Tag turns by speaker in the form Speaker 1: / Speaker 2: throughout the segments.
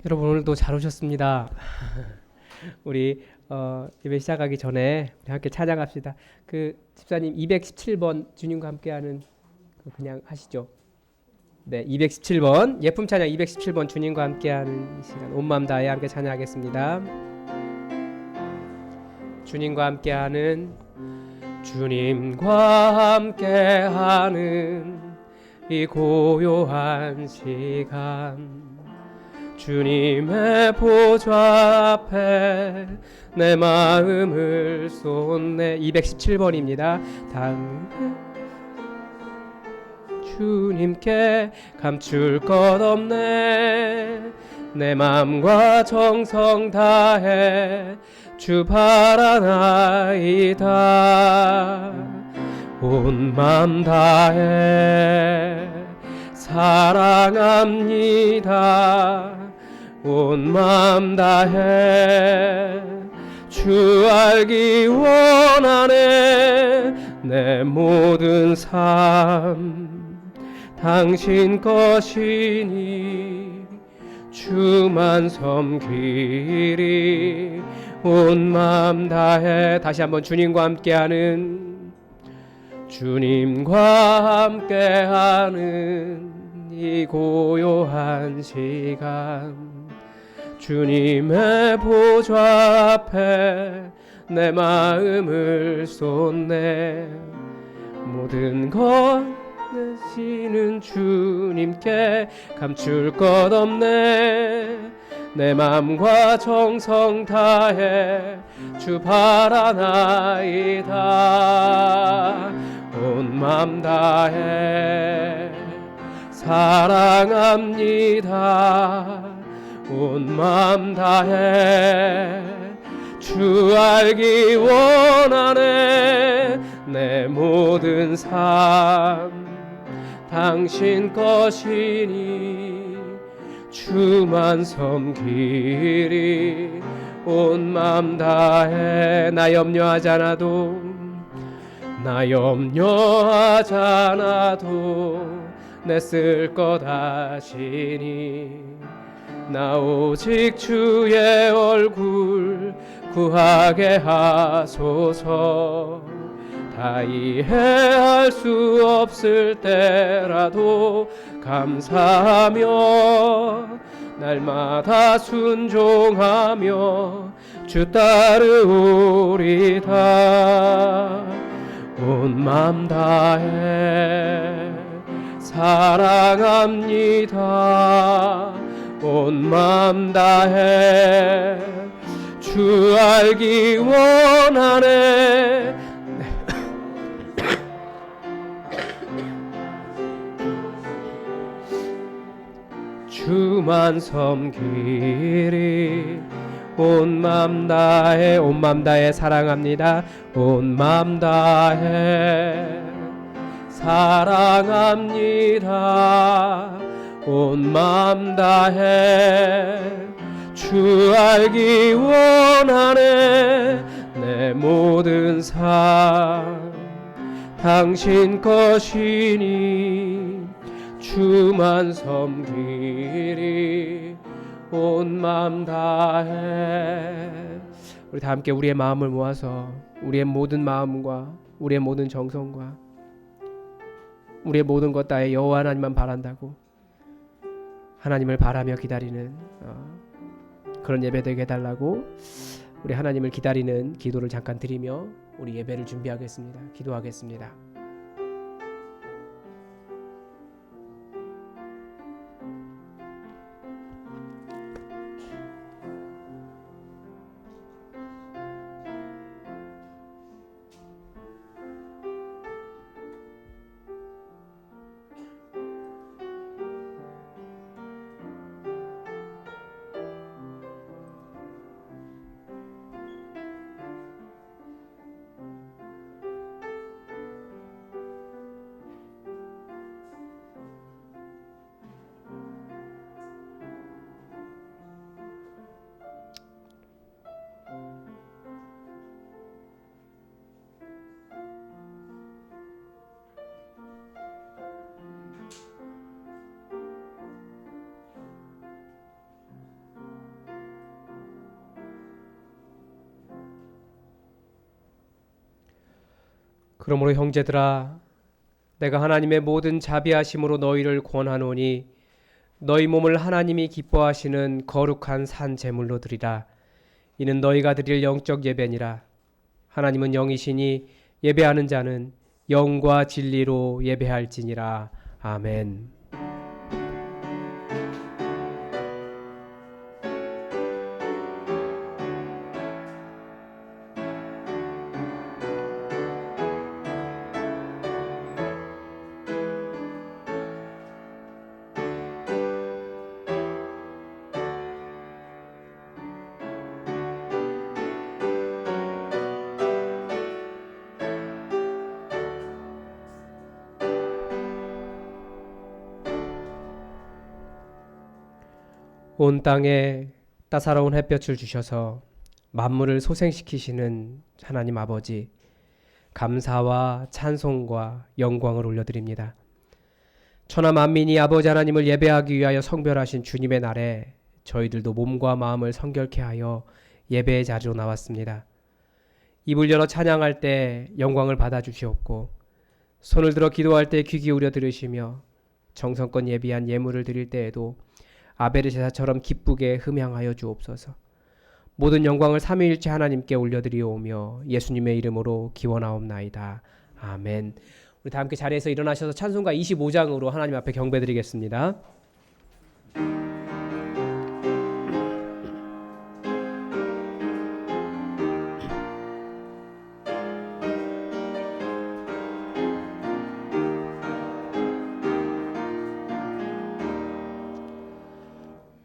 Speaker 1: 여러분 오늘도 잘 오셨습니다. 우리 예배 시작하기 전에 우리 함께 찬양합시다. 그 집사님 217번 주님과 함께하는 그냥 하시죠. 네, 217번 예품 찬양 217번 주님과 함께하는 시간 온 마음 다해 함께 찬양하겠습니다. 주님과 함께하는 주님과 함께하는 이 고요한 시간 주님의 보좌 앞에 내 마음을 쏟네 217번입니다. 주님께 감출 것 없네 내 마음과 정성 다해 주 바라나이다 온 마음 다해 사랑합니다 온 마음 다해 주 알기 원하네 내 모든 삶 당신 것이니 주만 섬기리 온 마음 다해 다시 한번 주님과 함께하는 주님과 함께하는 이 고요한 시간 주님의 보좌 앞에 내 마음을 쏟네 모든 것 되시는 주님께 감출 것 없네 내 마음과 정성 다해 주 바라나이다 온 마음 다해 사랑합니다 온 마음 다해 주 알기 원하네 내 모든 삶 당신 것이니 주만 섬기리 온 마음 다해 나 염려하잖아도 내 쓸 것 아시니 나 오직 주의 얼굴 구하게 하소서 다 이해할 수 없을 때라도 감사하며 날마다 순종하며 주 따르오리다 온 마음 다해 사랑합니다 온 마음 다해 주 알기 원하네 주만 섬기리 온 마음 다해 사랑합니다 온 마음 다해 사랑합니다 온 마음 다해 주 알기 원하네 내 모든 삶 당신 것이니 주만 섬기리 온 마음 다해 우리 다 함께 우리의 마음을 모아서 우리의 모든 마음과 우리의 모든 정성과 우리의 모든 것 다해 여호와 하나님만 바란다고 하나님을 바라며 기다리는 그런 예배 되게 해달라고 우리 하나님을 기다리는 기도를 잠깐 드리며 우리 예배를 준비하겠습니다. 기도하겠습니다. 그러므로 형제들아, 내가 하나님의 모든 자비하심으로 너희를 권하노니 너희 몸을 하나님이 기뻐하시는 거룩한 산 제물로 드리라. 이는 너희가 드릴 영적 예배니라. 하나님은 영이시니 예배하는 자는 영과 진리로 예배할지니라. 아멘. 온 땅에 따사로운 햇볕을 주셔서 만물을 소생시키시는 하나님 아버지, 감사와 찬송과 영광을 올려드립니다. 천하 만민이 아버지 하나님을 예배하기 위하여 성별하신 주님의 날에 저희들도 몸과 마음을 성결케 하여 예배의 자리로 나왔습니다. 입을 열어 찬양할 때 영광을 받아 주시옵고, 손을 들어 기도할 때 귀 기울여 들으시며, 정성껏 예비한 예물을 드릴 때에도 아벨의 제사처럼 기쁘게 흠향하여 주옵소서. 모든 영광을 삼위일체 하나님께 올려드리오며 예수님의 이름으로 기원하옵나이다. 아멘. 우리 다 함께 자리에서 일어나셔서 찬송가 25장으로 하나님 앞에 경배드리겠습니다.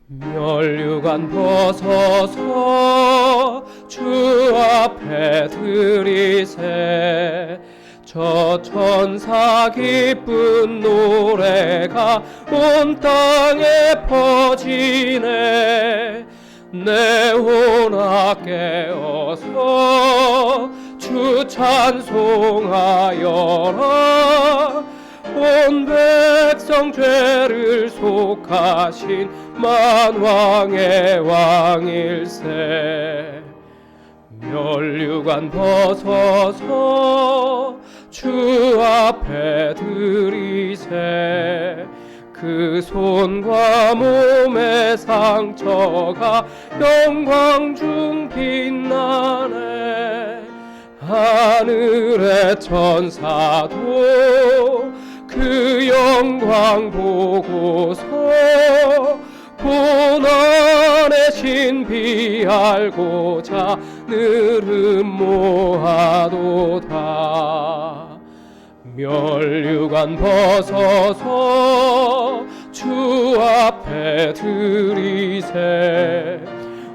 Speaker 1: 멸류관 벗어서 주 앞에 드리세. 저 천사 기쁜 노래가 온 땅에 퍼지네. 내 혼아 깨어서 주 찬송하여라. 온 백성 죄를 속하신 만왕의 왕일세. 멸류관 벗어서 주 앞에 드리세. 그 손과 몸의 상처가 영광 중 빛나네. 하늘의 천사도 그 영광 보고서 고난의 신비 알고자 느름 모아도다. 멸류관 벗어서 주 앞에 드리세.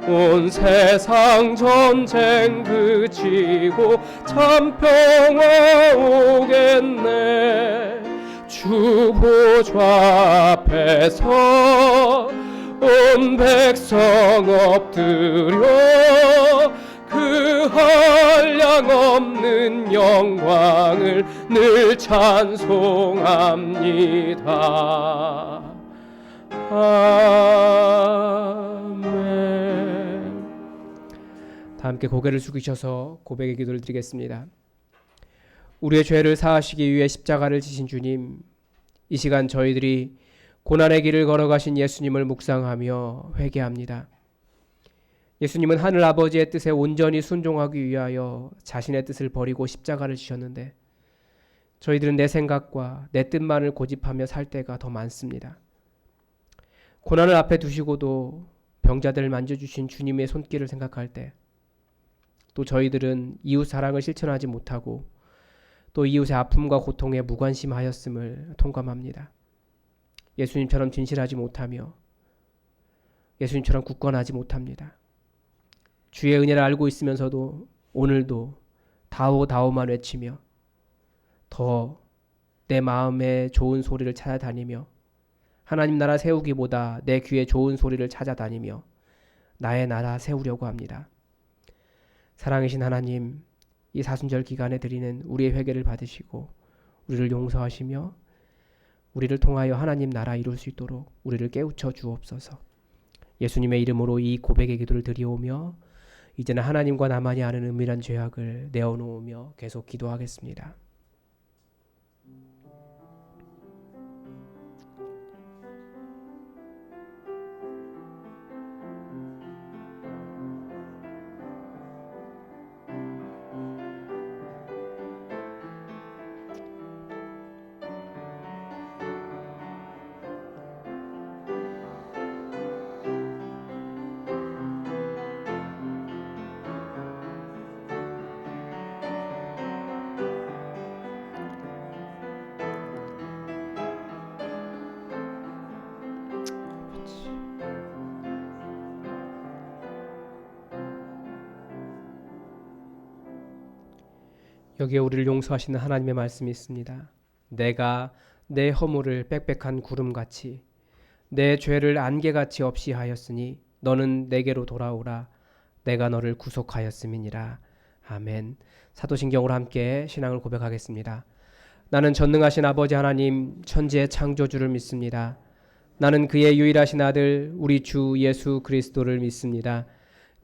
Speaker 1: 온 세상 전쟁 그치고 참 평화 오겠네. 주 보좌 앞에서 온 백성 엎드려 그 한량없는 영광을 늘 찬송합니다. 아멘. 다 함께 고개를 숙이셔서 고백의 기도를 드리겠습니다. 우리의 죄를 사하시기 위해 십자가를 지신 주님, 이 시간 저희들이 고난의 길을 걸어가신 예수님을 묵상하며 회개합니다. 예수님은 하늘 아버지의 뜻에 온전히 순종하기 위하여 자신의 뜻을 버리고 십자가를 지셨는데, 저희들은 내 생각과 내 뜻만을 고집하며 살 때가 더 많습니다. 고난을 앞에 두시고도 병자들을 만져주신 주님의 손길을 생각할 때, 또 저희들은 이웃 사랑을 실천하지 못하고 또 이웃의 아픔과 고통에 무관심하였음을 통감합니다. 예수님처럼 진실하지 못하며 예수님처럼 굳건하지 못합니다. 주의 은혜를 알고 있으면서도 오늘도 다오 다오만 외치며 더 내 마음에 좋은 소리를 찾아다니며 하나님 나라 세우기보다 내 귀에 좋은 소리를 찾아다니며 나의 나라 세우려고 합니다. 사랑이신 하나님, 이 사순절 기간에 드리는 우리의 회개를 받으시고 우리를 용서하시며 우리를 통하여 하나님 나라 이룰 수 있도록 우리를 깨우쳐 주옵소서. 예수님의 이름으로 이 고백의 기도를 드리오며 이제는 하나님과 나만이 아는 은밀한 죄악을 내어놓으며 계속 기도하겠습니다. 여기에 우리를 용서하시는 하나님의 말씀이 있습니다. 내가 내 허물을 빽빽한 구름같이 내 죄를 안개같이 없이 하였으니 너는 내게로 돌아오라. 내가 너를 구속하였음이니라. 아멘. 사도신경으로 함께 신앙을 고백하겠습니다. 나는 전능하신 아버지 하나님 천지의 창조주를 믿습니다. 나는 그의 유일하신 아들 우리 주 예수 그리스도를 믿습니다.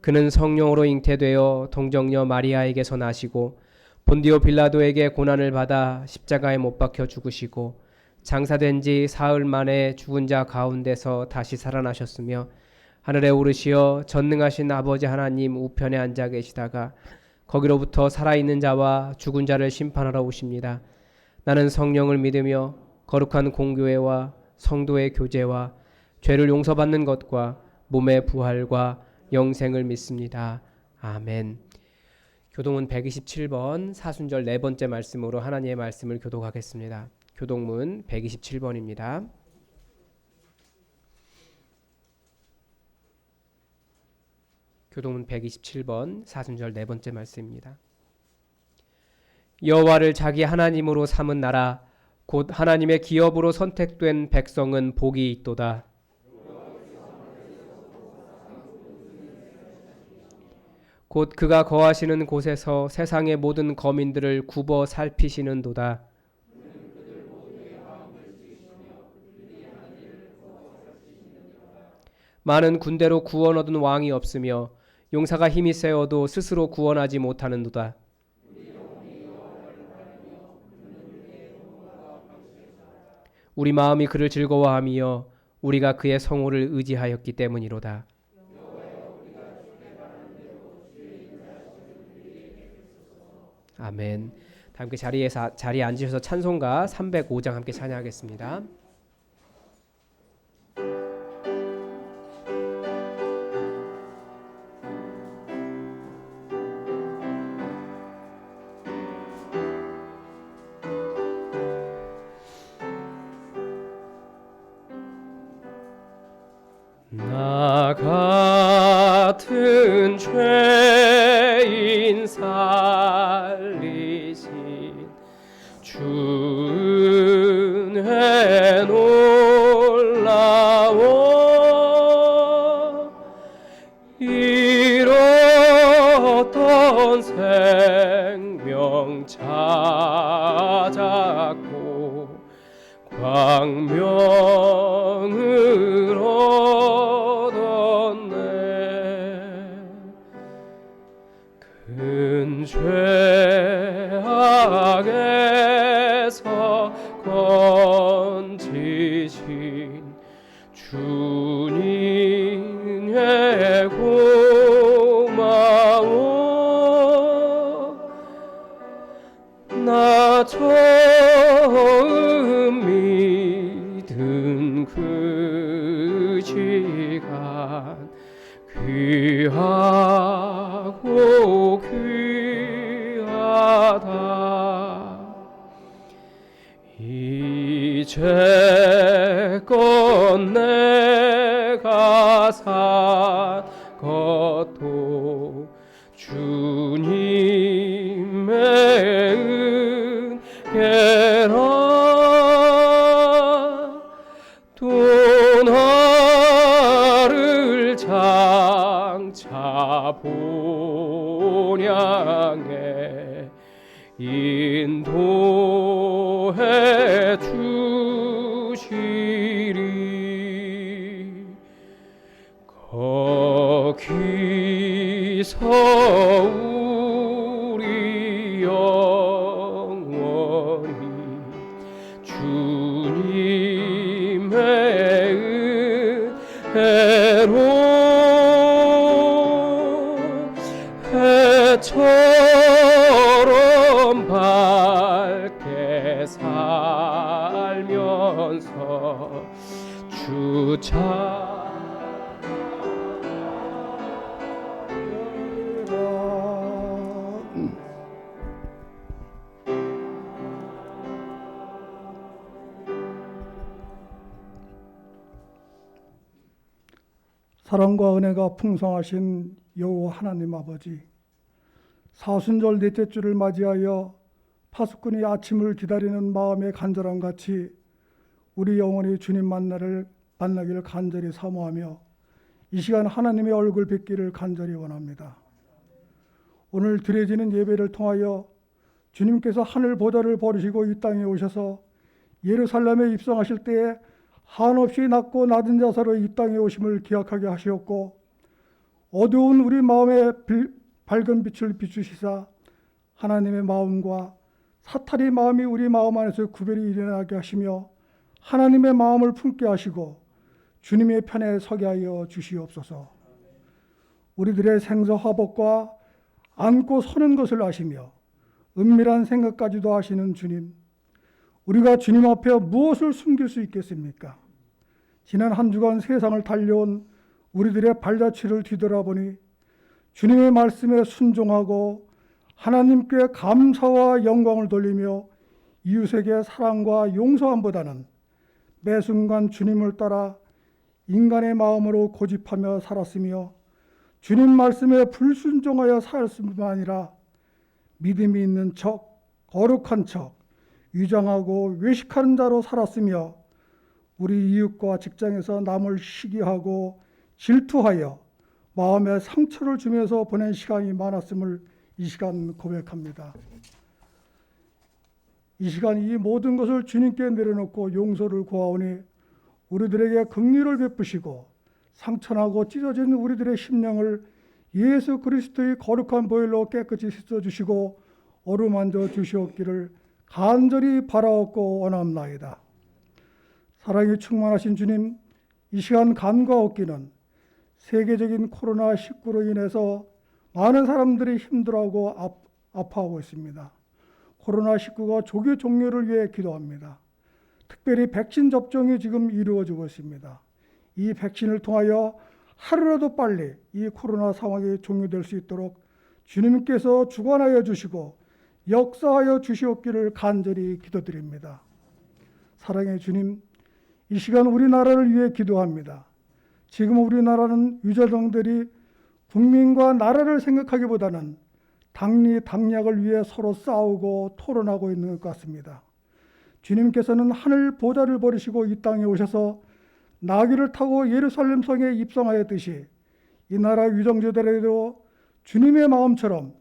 Speaker 1: 그는 성령으로 잉태되어 동정녀 마리아에게서 나시고 본디오 빌라도에게 고난을 받아 십자가에 못 박혀 죽으시고 장사된 지 사흘 만에 죽은 자 가운데서 다시 살아나셨으며 하늘에 오르시어 전능하신 아버지 하나님 우편에 앉아 계시다가 거기로부터 살아있는 자와 죽은 자를 심판하러 오십니다. 나는 성령을 믿으며 거룩한 공교회와 성도의 교제와 죄를 용서받는 것과 몸의 부활과 영생을 믿습니다. 아멘. 교동문 127번 사순절 네 번째 말씀으로 하나님의 말씀을 교독하겠습니다. 교동문 127번입니다. 교동문 127번 사순절 네 번째 말씀입니다. 여호와를 자기 하나님으로 삼은 나라 곧 하나님의 기업으로 선택된 백성은 복이 있도다. 곧 그가 거하시는 곳에서 세상의 모든 거민들을 굽어 살피시는도다. 많은 군대로 구원 얻은 왕이 없으며 용사가 힘이 세어도 스스로 구원하지 못하는도다. 우리 마음이 그를 즐거워하며 우리가 그의 성호를 의지하였기 때문이로다. 아멘. 다 함께 자리에 앉으셔서 찬송가 305장 함께 찬양하겠습니다. 나 같은 죄인 살리신 주 은혜 놀라워 잃었던 생명 찾았고 광명을 얻었네. 큰 죄악에서 건지신 주님의 고마워. 나 처음 믿은 그 시간 귀하고 귀하다. 이제껏 내가 산 것도 주님의 은혜라. 또 나를 장차 본향에 인도해 주시리. 거기서 우리 영원히 주님의 은혜로 해처럼 밝게 살면서 주
Speaker 2: 사랑과 은혜가 풍성하신 여호와 하나님 아버지, 사순절 넷째 주를 맞이하여 파수꾼이 아침을 기다리는 마음의 간절함 같이 우리 영혼이 주님 만나기를 간절히 사모하며 이 시간 하나님의 얼굴 뵙기를 간절히 원합니다. 오늘 드려지는 예배를 통하여 주님께서 하늘 보좌를 버리시고 이 땅에 오셔서 예루살렘에 입성하실 때에 한없이 낮고 낮은 자세로 이 땅에 오심을 기억하게 하시었고, 어두운 우리 마음에 밝은 빛을 비추시사 하나님의 마음과 사탄의 마음이 우리 마음 안에서 구별이 일어나게 하시며 하나님의 마음을 품게 하시고 주님의 편에 서게 하여 주시옵소서. 우리들의 생사화복과 안고 서는 것을 아시며 은밀한 생각까지도 아시는 주님, 우리가 주님 앞에 무엇을 숨길 수 있겠습니까? 지난 한 주간 세상을 달려온 우리들의 발자취를 뒤돌아보니 주님의 말씀에 순종하고 하나님께 감사와 영광을 돌리며 이웃에게 사랑과 용서함보다는 매 순간 주님을 따라 인간의 마음으로 고집하며 살았으며 주님 말씀에 불순종하여 살았을 뿐만 아니라 믿음이 있는 척, 거룩한 척, 위장하고 외식하는 자로 살았으며 우리 이웃과 직장에서 남을 시기하고 질투하여 마음에 상처를 주면서 보낸 시간이 많았음을 이 시간 고백합니다. 이 시간 이 모든 것을 주님께 내려놓고 용서를 구하오니 우리들에게 긍휼을 베푸시고 상처나고 찢어진 우리들의 심령을 예수 그리스도의 거룩한 보혈로 깨끗이 씻어주시고 어루만져 주시옵기를 간절히 바라옵고 원합나이다. 사랑이 충만하신 주님, 이 시간 간과 없기는 세계적인 코로나19로 인해서 많은 사람들이 힘들어하고 아파하고 있습니다. 코로나19가 조기 종료를 위해 기도합니다. 특별히 백신 접종이 지금 이루어지고 있습니다. 이 백신을 통하여 하루라도 빨리 이 코로나 상황이 종료될 수 있도록 주님께서 주관하여 주시고 역사하여 주시옵기를 간절히 기도드립니다. 사랑의 주님, 이 시간 우리나라를 위해 기도합니다. 지금 우리나라는 유저정들이 국민과 나라를 생각하기보다는 당리 당략을 위해 서로 싸우고 토론하고 있는 것 같습니다. 주님께서는 하늘 보좌를 버리시고 이 땅에 오셔서 나귀를 타고 예루살렘 성에 입성하였듯이 이 나라 유정자들에게도 주님의 마음처럼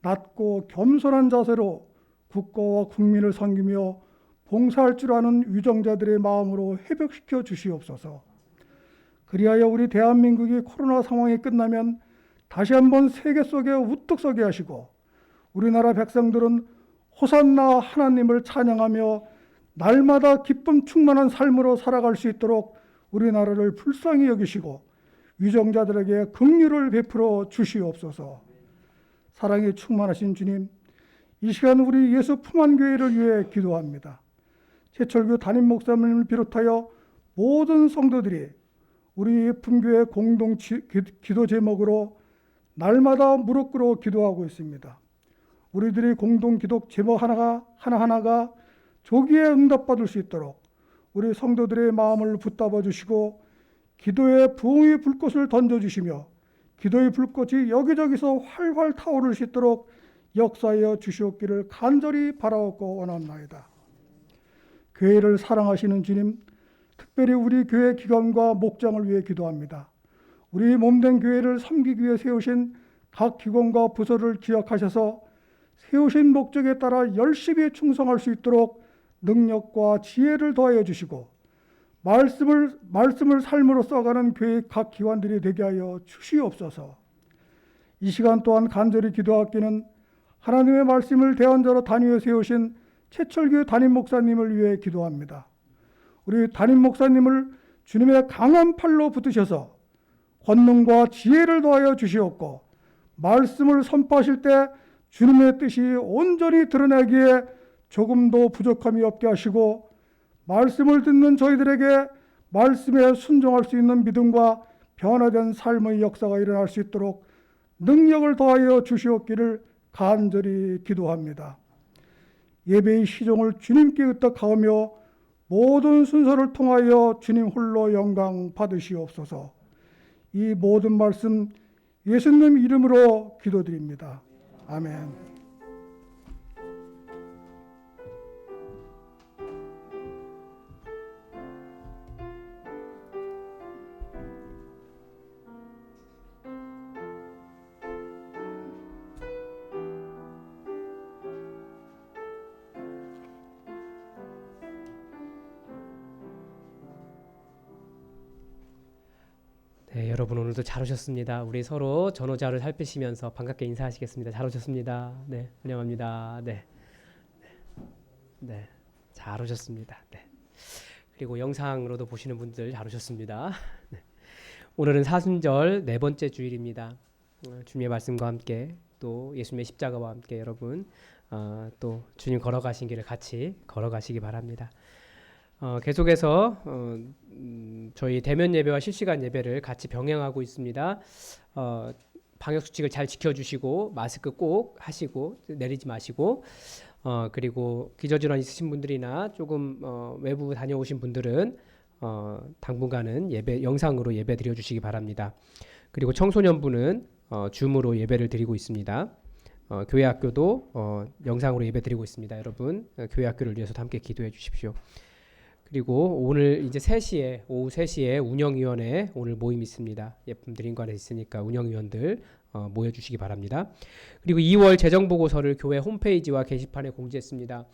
Speaker 2: 낮고 겸손한 자세로 국가와 국민을 섬기며 봉사할 줄 아는 유정자들의 마음으로 회복시켜 주시옵소서. 그리하여 우리 대한민국이 코로나 상황이 끝나면 다시 한번 세계 속에 우뚝 서게 하시고 우리나라 백성들은 호산나 하나님을 찬양하며 날마다 기쁨 충만한 삶으로 살아갈 수 있도록 우리나라를 불쌍히 여기시고 유정자들에게 긍휼을 베풀어 주시옵소서. 사랑에 충만하신 주님, 이 시간 우리 예수 품안교회를 위해 기도합니다. 최철규 담임 목사님을 비롯하여 모든 성도들이 우리 품교회 공동 기도 제목으로 날마다 무릎 꿇어 기도하고 있습니다. 우리들이 공동 기도 제목 하나하나가 조기에 응답받을 수 있도록 우리 성도들의 마음을 붙잡아 주시고 기도의 부흥의 불꽃을 던져주시며 기도의 불꽃이 여기저기서 활활 타오를 수 있도록 역사하여 주시옵기를 간절히 바라옵고 원합나이다. 교회를 사랑하시는 주님, 특별히 우리 교회 기관과 목장을 위해 기도합니다. 우리 몸된 교회를 섬기기 위해 세우신 각 기관과 부서를 기억하셔서 세우신 목적에 따라 열심히 충성할 수 있도록 능력과 지혜를 더하여 주시고 말씀을 삶으로 써가는 교회 각 기관들이 되게 하여 주시옵소서. 이 시간 또한 간절히 기도하기는 하나님의 말씀을 대언자로 단위에 세우신 최철규 담임 목사님을 위해 기도합니다. 우리 담임 목사님을 주님의 강한 팔로 붙으셔서 권능과 지혜를 더하여 주시옵고 말씀을 선포하실 때 주님의 뜻이 온전히 드러나기에 조금도 부족함이 없게 하시고 말씀을 듣는 저희들에게 말씀에 순종할 수 있는 믿음과 변화된 삶의 역사가 일어날 수 있도록 능력을 더하여 주시옵기를 간절히 기도합니다. 예배의 시종을 주님께 의탁하며 모든 순서를 통하여 주님 홀로 영광 받으시옵소서. 이 모든 말씀 예수님 이름으로 기도드립니다. 아멘.
Speaker 1: 네, 여러분 오늘도 잘 오셨습니다. 우리 서로 전호자를 살피시면서 반갑게 인사하시겠습니다. 잘 오셨습니다. 네, 환영합니다. 네, 네, 잘 오셨습니다. 네. 그리고 영상으로도 보시는 분들 잘 오셨습니다. 네. 오늘은 사순절 네 번째 주일입니다. 주님의 말씀과 함께 또 예수님의 십자가와 함께 여러분 또 주님 걸어가신 길을 같이 걸어가시기 바랍니다. 계속해서 저희 대면 예배와 실시간 예배를 같이 병행하고 있습니다. 방역 수칙을 잘 지켜주시고 마스크 꼭 하시고 내리지 마시고 그리고 기저질환 있으신 분들이나 조금 외부 다녀오신 분들은 당분간은 예배 영상으로 예배 드려주시기 바랍니다. 그리고 청소년부는 줌으로 예배를 드리고 있습니다. 교회 학교도 영상으로 예배 드리고 있습니다. 여러분 교회 학교를 위해서도 함께 기도해 주십시오. 그리고 오늘 이제 3시에 오후 3시에 운영위원회 오늘 모임 있습니다. 예품 드림관에 있으니까 운영위원들 모여주시기 바랍니다. 그리고 2월 재정보고서를 교회 홈페이지와 게시판에 공지했습니다.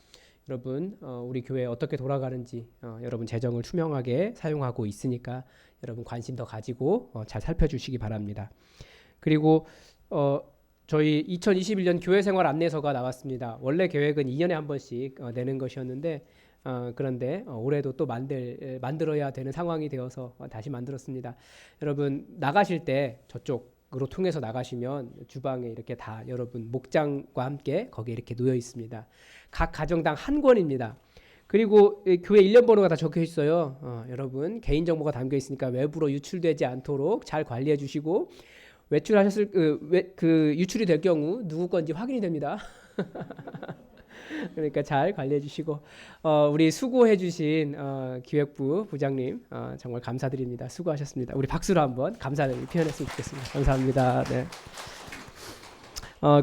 Speaker 1: 여러분 우리 교회 어떻게 돌아가는지 여러분 재정을 투명하게 사용하고 있으니까 여러분 관심 더 가지고 잘 살펴주시기 바랍니다. 그리고 저희 2021년 교회생활 안내서가 나왔습니다. 원래 계획은 2년에 한 번씩 내는 것이었는데 그런데 올해도 또 만들어야 되는 상황이 되어서 다시 만들었습니다. 여러분 나가실 때 저쪽으로 통해서 나가시면 주방에 이렇게 다 여러분 목장과 함께 거기에 이렇게 놓여 있습니다. 각 가정당 한 권입니다. 그리고 교회 일련 번호가 다 적혀 있어요. 여러분 개인정보가 담겨 있으니까 외부로 유출되지 않도록 잘 관리해 주시고 외출하셨을 유출이 될 경우 누구 건지 확인이 됩니다. 그러니까 잘 관리해 주시고 우리 수고해 주신 기획부 부장님 정말 감사드립니다. 수고하셨습니다. 우리 박수로 한번 감사를 표현했으면 좋겠습니다. 감사합니다. 네.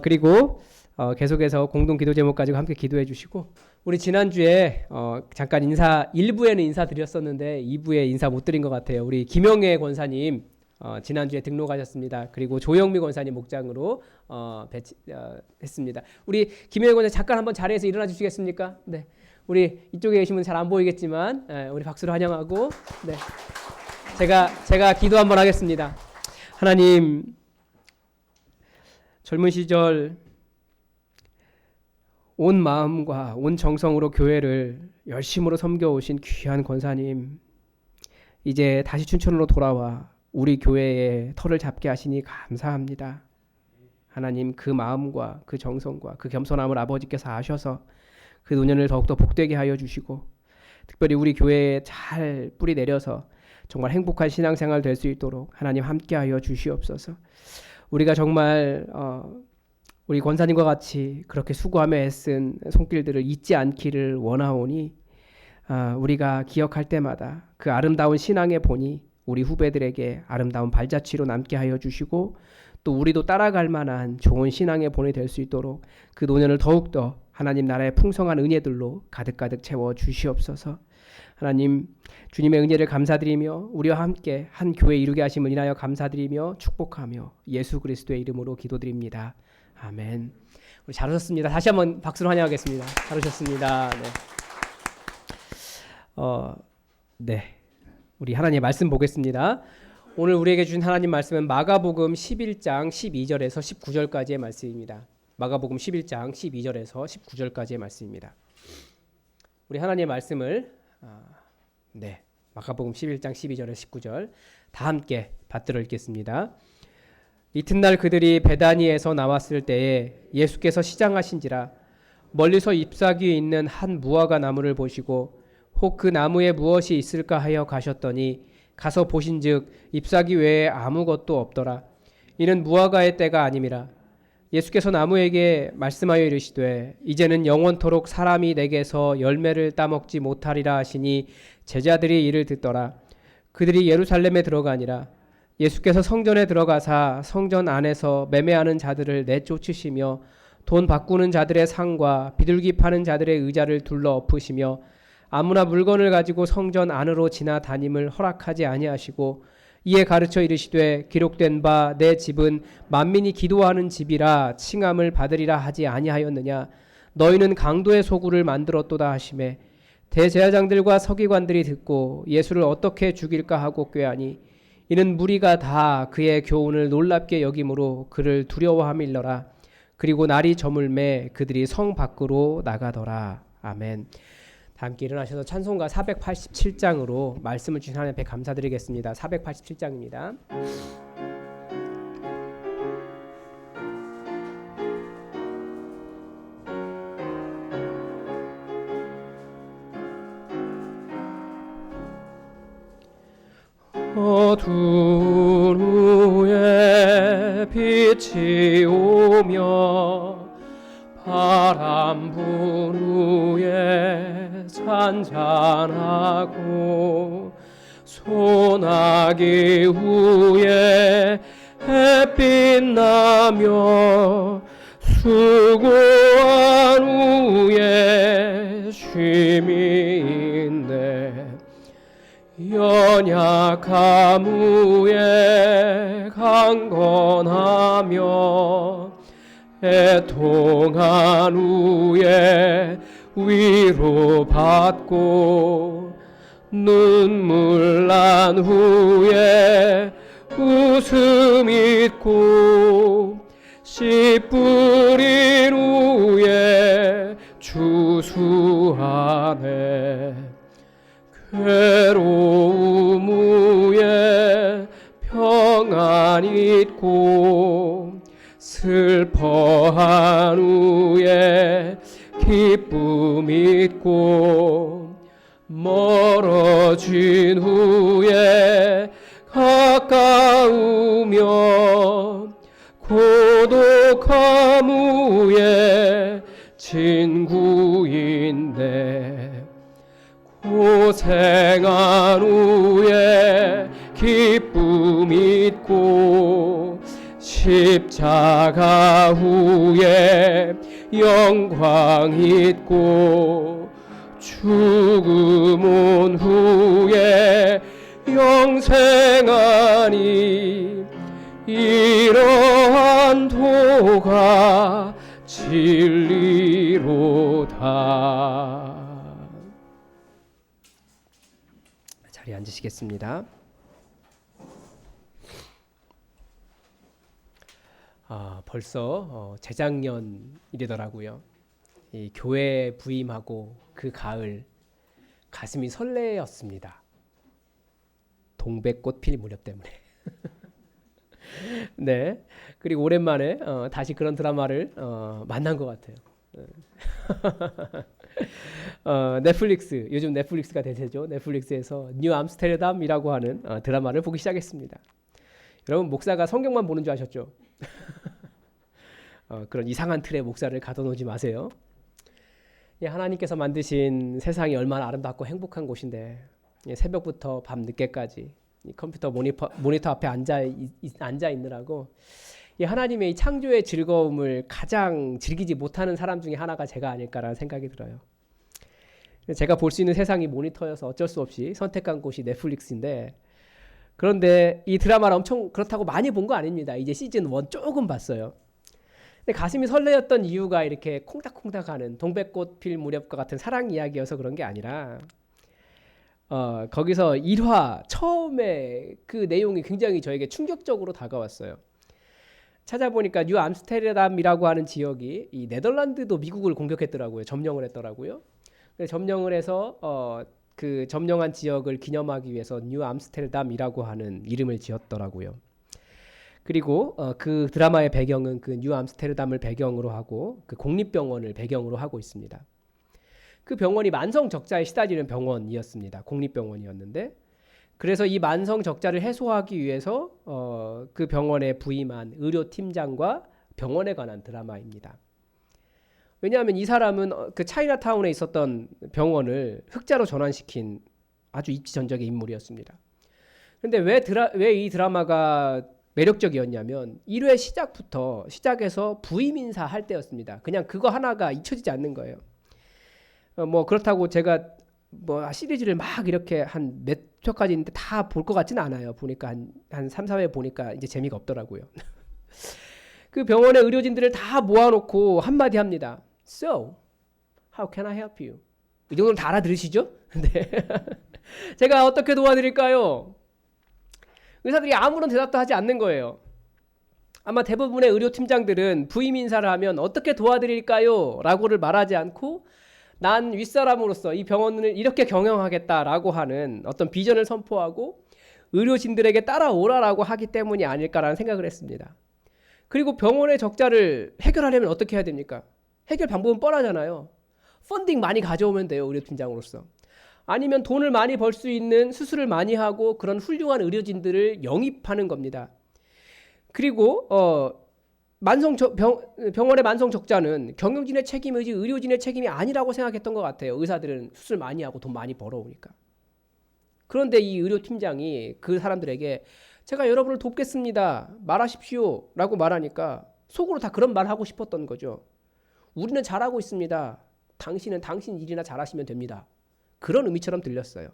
Speaker 1: 그리고 계속해서 공동 기도 제목 가지고 함께 기도해 주시고 우리 지난주에 잠깐 1부에는 인사드렸었는데 2부에 인사 못 드린 것 같아요. 우리 김영애 권사님 지난주에 등록하셨습니다. 그리고 조영미 권사님 목장으로 했습니다. 우리 김영애 권사님 잠깐 한번 자리에서 일어나 주시겠습니까? 네. 우리 이쪽에 계신 분 잘 안 보이겠지만 우리 박수로 환영하고 네. 제가 기도 한번 하겠습니다. 하나님 젊은 시절 온 마음과 온 정성으로 교회를 열심으로 섬겨오신 귀한 권사님 이제 다시 춘천으로 돌아와 우리 교회에 터를 잡게 하시니 감사합니다. 하나님 그 마음과 그 정성과 그 겸손함을 아버지께서 아셔서 그 노년을 더욱더 복되게 하여 주시고 특별히 우리 교회에 잘 뿌리 내려서 정말 행복한 신앙생활 될 수 있도록 하나님 함께하여 주시옵소서. 우리가 정말 우리 권사님과 같이 그렇게 수고하며 애쓴 손길들을 잊지 않기를 원하오니 우리가 기억할 때마다 그 아름다운 신앙의 본이 우리 후배들에게 아름다운 발자취로 남게 하여 주시고 또 우리도 따라갈 만한 좋은 신앙의 본이 될 수 있도록 그 노년을 더욱더 하나님 나라의 풍성한 은혜들로 가득가득 채워 주시옵소서. 하나님 주님의 은혜를 감사드리며 우리와 함께 한 교회 이루게 하심을 인하여 감사드리며 축복하며 예수 그리스도의 이름으로 기도드립니다. 아멘. 우리 잘 오셨습니다. 다시 한번 박수로 환영하겠습니다. 잘 오셨습니다. 네. 우리 하나님의 말씀 보겠습니다. 오늘 우리에게 주신 하나님 말씀은 마가복음 11장 12절에서 19절까지의 말씀입니다. 마가복음 11장 12절에서 19절까지의 말씀입니다. 우리 하나님의 말씀을 마가복음 11장 12절에서 19절 다 함께 받들어 읽겠습니다. 이튿날 그들이 베다니에서 나왔을 때에 예수께서 시장하신지라 멀리서 잎사귀에 있는 한 무화과 나무를 보시고 혹 그 나무에 무엇이 있을까 하여 가셨더니 가서 보신즉 잎사귀 외에 아무것도 없더라. 이는 무화과의 때가 아님이라. 예수께서 나무에게 말씀하여 이르시되 이제는 영원토록 사람이 내게서 열매를 따먹지 못하리라 하시니 제자들이 이를 듣더라. 그들이 예루살렘에 들어가니라. 예수께서 성전에 들어가사 성전 안에서 매매하는 자들을 내쫓으시며 돈 바꾸는 자들의 상과 비둘기 파는 자들의 의자를 둘러 엎으시며 아무나 물건을 가지고 성전 안으로 지나다님을 허락하지 아니하시고 이에 가르쳐 이르시되 기록된 바 내 집은 만민이 기도하는 집이라 칭함을 받으리라 하지 아니하였느냐. 너희는 강도의 소굴을 만들었도다 하시매 대제사장들과 서기관들이 듣고 예수를 어떻게 죽일까 하고 꾀하니 이는 무리가 다 그의 교훈을 놀랍게 여김으로 그를 두려워함일러라. 그리고 날이 저물매 그들이 성 밖으로 나가더라. 아멘. 다 함께 일어나셔서 찬송가 487장으로 말씀을 주신 하나님 앞에 감사드리겠습니다. 487장입니다. 어두운 후에 빛이 오며 바람 분 후에 잔잔하고 소나기 후에 햇빛 나며 수고한 후에 쉼이 있네. 연약함 후에 강건하며 애통한 후에 위로받고 눈물 난 후에 웃음 있고 씨 뿌린 후에 주수하네. 괴로움 후에 평안 있고 슬퍼한 후에 기쁨 있고 멀어진 후에 가까우며 고독함 후에 친구인데 고생한 후에 기쁨 있고 십자가 후에 영광 있고 죽음 온 후에 영생하니 이러한 도가 진리로다. 자리에 앉으시겠습니다. 벌써 재작년이더라고요. 이 교회 부임하고 그 가을 가슴이 설레었습니다. 동백꽃 필 무렵 때문에. 네. 그리고 오랜만에 다시 그런 드라마를 만난 것 같아요. 넷플릭스, 요즘 넷플릭스가 대세죠. 넷플릭스에서 뉴 암스테르담이라고 하는 드라마를 보기 시작했습니다. 여러분, 목사가 성경만 보는 줄 아셨죠? 그런 이상한 틀에 목사를 가둬놓지 마세요. 하나님께서 만드신 세상이 얼마나 아름답고 행복한 곳인데 새벽부터 밤 늦게까지 컴퓨터 모니터 앞에 앉아 있느라고 하나님의 이 창조의 즐거움을 가장 즐기지 못하는 사람 중에 하나가 제가 아닐까라는 생각이 들어요. 제가 볼 수 있는 세상이 모니터여서 어쩔 수 없이 선택한 곳이 넷플릭스인데, 그런데 이 드라마를 엄청 그렇다고 많이 본 거 아닙니다. 이제 시즌 1 조금 봤어요. 근데 가슴이 설레었던 이유가 이렇게 콩닥콩닥하는 동백꽃 필 무렵과 같은 사랑 이야기여서 그런 게 아니라 거기서 1화 처음에 그 내용이 굉장히 저에게 충격적으로 다가왔어요. 찾아보니까 뉴 암스테르담이라고 하는 지역이 이 네덜란드도 미국을 공격했더라고요. 점령을 했더라고요. 점령을 해서 그 점령한 지역을 기념하기 위해서 뉴 암스테르담이라고 하는 이름을 지었더라고요. 그리고 그 드라마의 배경은 그 뉴 암스테르담을 배경으로 하고 그 국립병원을 배경으로 하고 있습니다. 그 병원이 만성 적자에 시달리는 병원이었습니다. 국립병원이었는데, 그래서 이 만성 적자를 해소하기 위해서 그 병원에 부임한 의료팀장과 병원에 관한 드라마입니다. 왜냐하면 이 사람은 그 차이나타운에 있었던 병원을 흑자로 전환시킨 아주 입지전적의 인물이었습니다. 그런데 왜 이 드라마가 매력적이었냐면 1회 시작에서 부임 인사할 때였습니다. 그냥 그거 하나가 잊혀지지 않는 거예요. 뭐 그렇다고 제가 뭐 시리즈를 막 이렇게 한 몇 회까지 있는데 다 볼 것 같지는 않아요. 보니까 한 3, 4회 보니까 이제 재미가 없더라고요. 그 병원의 의료진들을 다 모아놓고 한마디 합니다. So, how can I help you? 이 정도는 다 알아들으시죠? 네. 제가 어떻게 도와드릴까요? 의사들이 아무런 대답도 하지 않는 거예요. 아마 대부분의 의료팀장들은 부임 인사를 하면 어떻게 도와드릴까요? 라고를 말하지 않고 난 윗사람으로서 이 병원을 이렇게 경영하겠다라고 하는 어떤 비전을 선포하고 의료진들에게 따라오라라고 하기 때문이 아닐까라는 생각을 했습니다. 그리고 병원의 적자를 해결하려면 어떻게 해야 됩니까? 해결 방법은 뻔하잖아요. 펀딩 많이 가져오면 돼요, 의료팀장으로서. 아니면 돈을 많이 벌 수 있는 수술을 많이 하고 그런 훌륭한 의료진들을 영입하는 겁니다. 그리고 병원의 만성 적자는 경영진의 책임이지 의료진의 책임이 아니라고 생각했던 것 같아요. 의사들은 수술 많이 하고 돈 많이 벌어오니까. 그런데 이 의료팀장이 그 사람들에게 제가 여러분을 돕겠습니다. 말하십시오. 라고 말하니까 속으로 다 그런 말 하고 싶었던 거죠. 우리는 잘하고 있습니다. 당신은 당신 일이나 잘하시면 됩니다. 그런 의미처럼 들렸어요.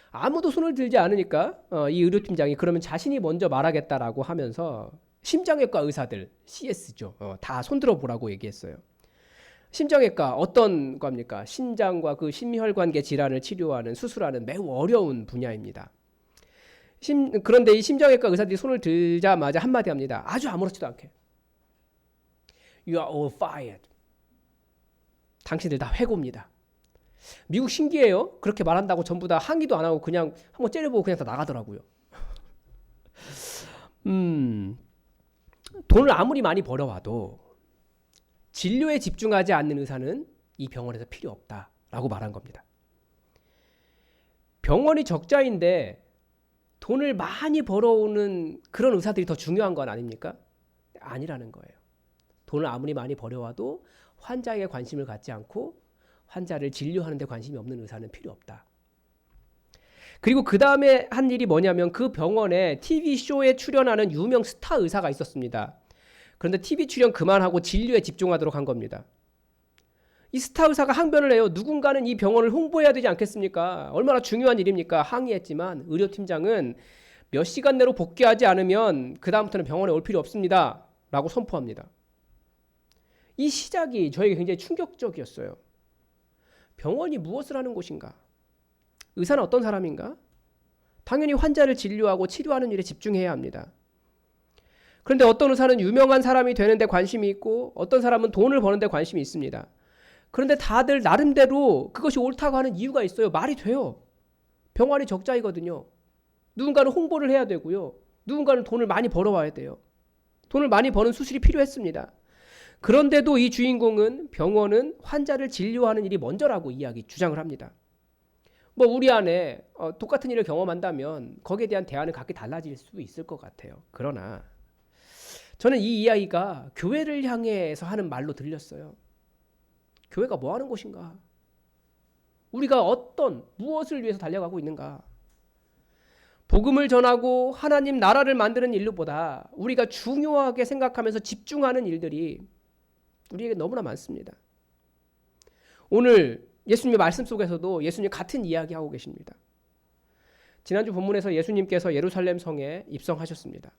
Speaker 1: 아무도 손을 들지 않으니까 이 의료팀장이 그러면 자신이 먼저 말하겠다라고 하면서 심장외과 의사들, CS죠. 다 손들어 보라고 얘기했어요. 심장외과 어떤 과입니까? 심장과 그 심혈관계 질환을 치료하는 수술하는 매우 어려운 분야입니다. 그런데 이 심장외과 의사들이 손을 들자마자 한마디 합니다. 아주 아무렇지도 않게. You are all fired. 당신들 다 해고입니다. 미국 신기해요. 그렇게 말한다고 전부 다 항의도 안 하고 그냥 한번 째려보고 그냥 다 나가더라고요. 돈을 아무리 많이 벌어와도 진료에 집중하지 않는 의사는 이 병원에서 필요 없다라고 말한 겁니다. 병원이 적자인데 돈을 많이 벌어오는 그런 의사들이 더 중요한 건 아닙니까? 아니라는 거예요. 돈을 아무리 많이 벌여와도 환자에게 관심을 갖지 않고 환자를 진료하는 데 관심이 없는 의사는 필요 없다. 그리고 그 다음에 한 일이 뭐냐면 그 병원에 TV쇼에 출연하는 유명 스타 의사가 있었습니다. 그런데 TV 출연 그만하고 진료에 집중하도록 한 겁니다. 이 스타 의사가 항변을 해요. 누군가는 이 병원을 홍보해야 되지 않겠습니까? 얼마나 중요한 일입니까? 항의했지만 의료팀장은 몇 시간 내로 복귀하지 않으면 그 다음부터는 병원에 올 필요 없습니다. 라고 선포합니다. 이 시작이 저에게 굉장히 충격적이었어요. 병원이 무엇을 하는 곳인가? 의사는 어떤 사람인가? 당연히 환자를 진료하고 치료하는 일에 집중해야 합니다. 그런데 어떤 의사는 유명한 사람이 되는데 관심이 있고 어떤 사람은 돈을 버는데 관심이 있습니다. 그런데 다들 나름대로 그것이 옳다고 하는 이유가 있어요. 말이 돼요. 병원이 적자이거든요. 누군가는 홍보를 해야 되고요. 누군가는 돈을 많이 벌어와야 돼요. 돈을 많이 버는 수술이 필요했습니다. 그런데도 이 주인공은 병원은 환자를 진료하는 일이 먼저라고 주장을 합니다. 뭐 우리 안에 똑같은 일을 경험한다면 거기에 대한 대안은 각기 달라질 수 있을 것 같아요. 그러나 저는 이 이야기가 교회를 향해서 하는 말로 들렸어요. 교회가 뭐 하는 곳인가? 우리가 무엇을 위해서 달려가고 있는가? 복음을 전하고 하나님 나라를 만드는 일보다 우리가 중요하게 생각하면서 집중하는 일들이 우리에게 너무나 많습니다. 오늘 예수님의 말씀 속에서도 예수님 같은 이야기하고 계십니다. 지난주 본문에서 예수님께서 예루살렘 성에 입성하셨습니다.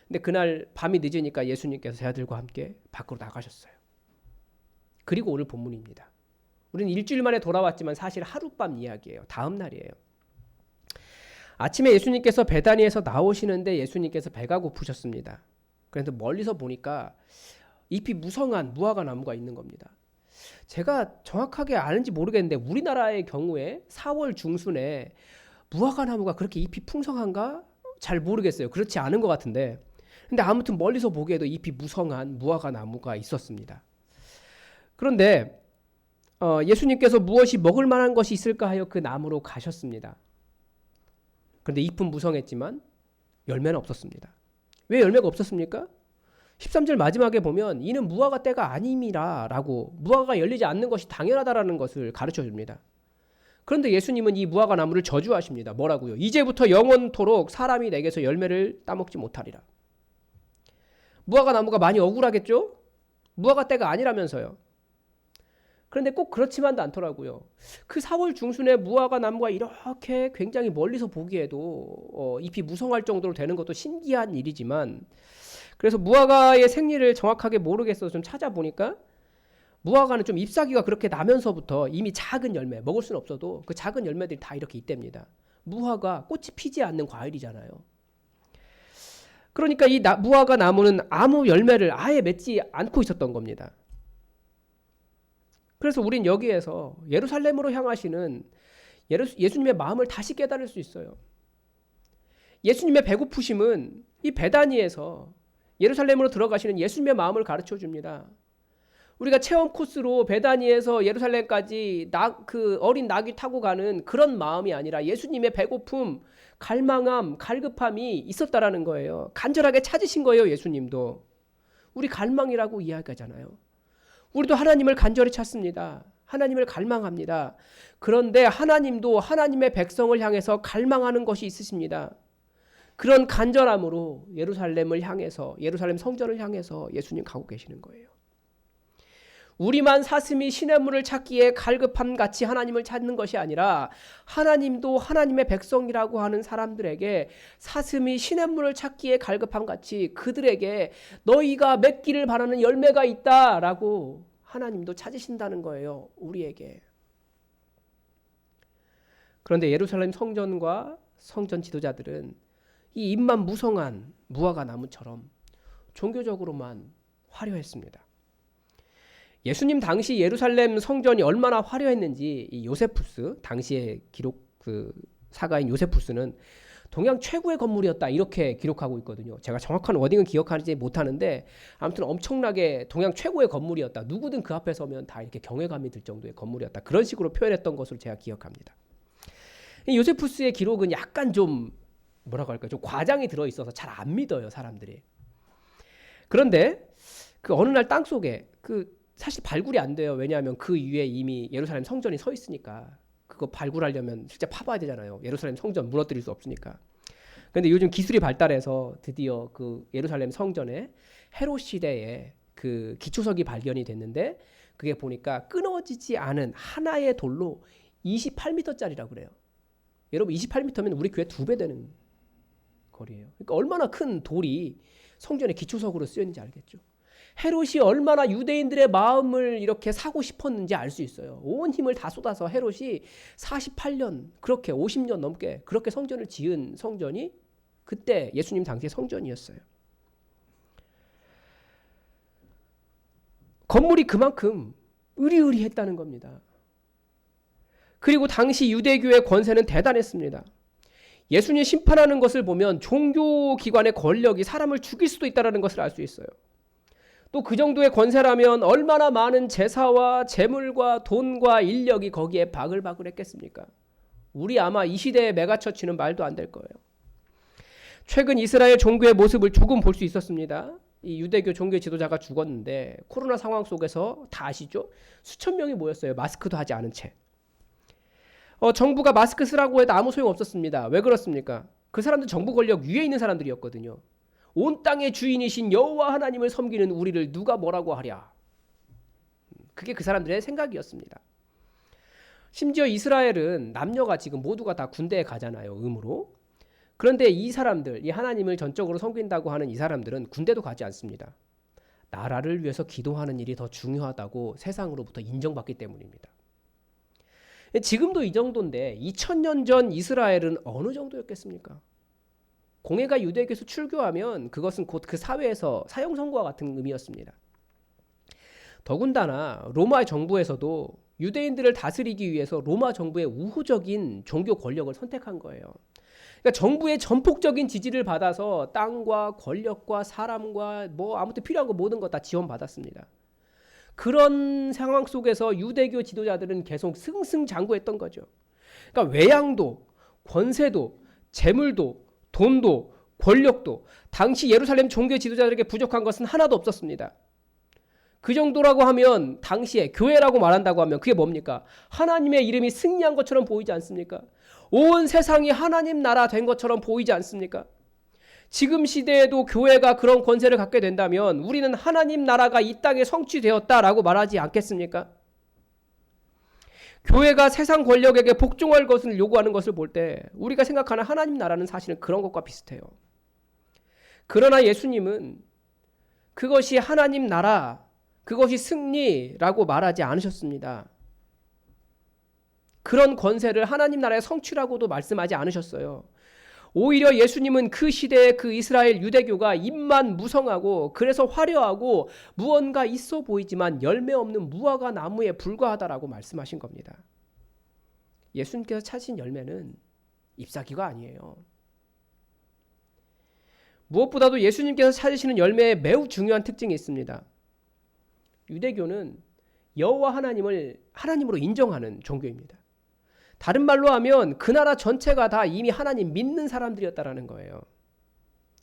Speaker 1: 근데 그날 밤이 늦으니까 예수님께서 제자들과 함께 밖으로 나가셨어요. 그리고 오늘 본문입니다. 우리는 일주일 만에 돌아왔지만 사실 하룻밤 이야기예요. 다음 날이에요. 아침에 예수님께서 베다니에서 나오시는데 예수님께서 배가 고프셨습니다. 그래서 멀리서 보니까 잎이 무성한 무화과 나무가 있는 겁니다. 제가 정확하게 아는지 모르겠는데 우리나라의 경우에 4월 중순에 무화과 나무가 그렇게 잎이 풍성한가? 잘 모르겠어요. 그렇지 않은 것 같은데 근데 아무튼 멀리서 보기에도 잎이 무성한 무화과 나무가 있었습니다. 그런데 예수님께서 무엇이 먹을 만한 것이 있을까 하여 그 나무로 가셨습니다. 그런데 잎은 무성했지만 열매는 없었습니다. 왜 열매가 없었습니까? 13절 마지막에 보면 이는 무화과 때가 아님이라 라고 무화과가 열리지 않는 것이 당연하다라는 것을 가르쳐 줍니다. 그런데 예수님은 이 무화과 나무를 저주하십니다. 뭐라고요? 이제부터 영원토록 사람이 내게서 열매를 따먹지 못하리라. 무화과 나무가 많이 억울하겠죠? 무화과 때가 아니라면서요. 그런데 꼭 그렇지만도 않더라고요. 그 4월 중순에 무화과 나무가 이렇게 굉장히 멀리서 보기에도 잎이 무성할 정도로 되는 것도 신기한 일이지만 그래서 무화과의 생리를 정확하게 모르겠어서 좀 찾아보니까 무화과는 좀 잎사귀가 그렇게 나면서부터 이미 작은 열매, 먹을 수는 없어도 그 작은 열매들이 다 이렇게 있답니다. 무화과 꽃이 피지 않는 과일이잖아요. 그러니까 이 무화과 나무는 아무 열매를 아예 맺지 않고 있었던 겁니다. 그래서 우린 여기에서 예루살렘으로 향하시는 예수님의 마음을 다시 깨달을 수 있어요. 예수님의 배고프심은 이 베다니에서 예루살렘으로 들어가시는 예수님의 마음을 가르쳐 줍니다. 우리가 체험 코스로 베다니에서 예루살렘까지 그 어린 나귀 타고 가는 그런 마음이 아니라 예수님의 배고픔, 갈망함, 갈급함이 있었다라는 거예요. 간절하게 찾으신 거예요, 예수님도. 우리 갈망이라고 이야기하잖아요. 우리도 하나님을 간절히 찾습니다. 하나님을 갈망합니다. 그런데 하나님도 하나님의 백성을 향해서 갈망하는 것이 있으십니다. 그런 간절함으로 예루살렘을 향해서, 예루살렘 성전을 향해서 예수님 가고 계시는 거예요. 우리만 사슴이 시냇물을 찾기에 갈급함 같이 하나님을 찾는 것이 아니라 하나님도 하나님의 백성이라고 하는 사람들에게 사슴이 시냇물을 찾기에 갈급함 같이 그들에게 너희가 맺기를 바라는 열매가 있다라고 하나님도 찾으신다는 거예요. 우리에게. 그런데 예루살렘 성전과 성전 지도자들은 이 잎만 무성한 무화과 나무처럼 종교적으로만 화려했습니다. 예수님 당시 예루살렘 성전이 얼마나 화려했는지 이 요세푸스, 당시의 기록 사가인 요세푸스는 동양 최고의 건물이었다 이렇게 기록하고 있거든요. 제가 정확한 워딩은 기억하지 못하는데 아무튼 엄청나게 동양 최고의 건물이었다. 누구든 그 앞에 서면 다 이렇게 경외감이 들 정도의 건물이었다. 그런 식으로 표현했던 것으로 제가 기억합니다. 이 요세푸스의 기록은 약간 좀 뭐라고 할까요? 좀 과장이 들어있어서 잘 안 믿어요, 사람들이. 그런데 그 어느 날 땅속에 사실 발굴이 안 돼요. 왜냐하면 그 위에 이미 예루살렘 성전이 서 있으니까 그거 발굴하려면 실제 파봐야 되잖아요. 예루살렘 성전 무너뜨릴 수 없으니까. 그런데 요즘 기술이 발달해서 드디어 그 예루살렘 성전에 헤롯 시대에 그 기초석이 발견이 됐는데 그게 보니까 끊어지지 않은 하나의 돌로 28m짜리라고 그래요. 여러분 28m면 우리 교회 2배 되는 거리예요. 그러니까 얼마나 큰 돌이 성전의 기초석으로 쓰였는지 알겠죠. 헤롯이 얼마나 유대인들의 마음을 이렇게 사고 싶었는지 알 수 있어요. 온 힘을 다 쏟아서 헤롯이 48년 그렇게 50년 넘게 그렇게 성전을 지은 성전이 그때 예수님 당시의 성전이었어요. 건물이 그만큼 으리으리했다는 겁니다. 그리고 당시 유대교의 권세는 대단했습니다. 예수님 심판하는 것을 보면 종교기관의 권력이 사람을 죽일 수도 있다는 것을 알 수 있어요. 또 그 정도의 권세라면 얼마나 많은 제사와 재물과 돈과 인력이 거기에 바글바글 했겠습니까? 우리 아마 이 시대의 메가처치는 말도 안 될 거예요. 최근 이스라엘 종교의 모습을 조금 볼 수 있었습니다. 이 유대교 종교 지도자가 죽었는데 코로나 상황 속에서 다 아시죠? 수천 명이 모였어요. 마스크도 하지 않은 채. 정부가 마스크 쓰라고 해도 아무 소용 없었습니다. 왜 그렇습니까? 그 사람들 정부 권력 위에 있는 사람들이었거든요. 온 땅의 주인이신 여호와 하나님을 섬기는 우리를 누가 뭐라고 하랴. 그게 그 사람들의 생각이었습니다. 심지어 이스라엘은 남녀가 지금 모두가 다 군대에 가잖아요. 의무로. 그런데 이 사람들, 이 하나님을 전적으로 섬긴다고 하는 이 사람들은 군대도 가지 않습니다. 나라를 위해서 기도하는 일이 더 중요하다고 세상으로부터 인정받기 때문입니다. 지금도 이 정도인데 2000년 전 이스라엘은 어느 정도였겠습니까? 공회가 유대교에서 출교하면 그것은 곧 그 사회에서 사형 선고와 같은 의미였습니다. 더군다나 로마 정부에서도 유대인들을 다스리기 위해서 로마 정부의 우호적인 종교 권력을 선택한 거예요. 그러니까 정부의 전폭적인 지지를 받아서 땅과 권력과 사람과 아무튼 필요한 거 모든 거 다 지원받았습니다. 그런 상황 속에서 유대교 지도자들은 계속 승승장구했던 거죠. 그러니까 외양도, 권세도, 재물도, 돈도, 권력도 당시 예루살렘 종교 지도자들에게 부족한 것은 하나도 없었습니다. 그 정도라고 하면 당시에 교회라고 말한다고 하면 그게 뭡니까? 하나님의 이름이 승리한 것처럼 보이지 않습니까? 온 세상이 하나님 나라 된 것처럼 보이지 않습니까? 지금 시대에도 교회가 그런 권세를 갖게 된다면 우리는 하나님 나라가 이 땅에 성취되었다라고 말하지 않겠습니까? 교회가 세상 권력에게 복종할 것을 요구하는 것을 볼 때 우리가 생각하는 하나님 나라는 사실은 그런 것과 비슷해요. 그러나 예수님은 그것이 하나님 나라, 그것이 승리라고 말하지 않으셨습니다. 그런 권세를 하나님 나라의 성취라고도 말씀하지 않으셨어요. 오히려 예수님은 그 시대의 그 이스라엘 유대교가 입만 무성하고 그래서 화려하고 무언가 있어 보이지만 열매 없는 무화과 나무에 불과하다라고 말씀하신 겁니다. 예수님께서 찾으신 열매는 잎사귀가 아니에요. 무엇보다도 예수님께서 찾으시는 열매에 매우 중요한 특징이 있습니다. 유대교는 여호와 하나님을 하나님으로 인정하는 종교입니다. 다른 말로 하면 그 나라 전체가 다 이미 하나님 믿는 사람들이었다라는 거예요.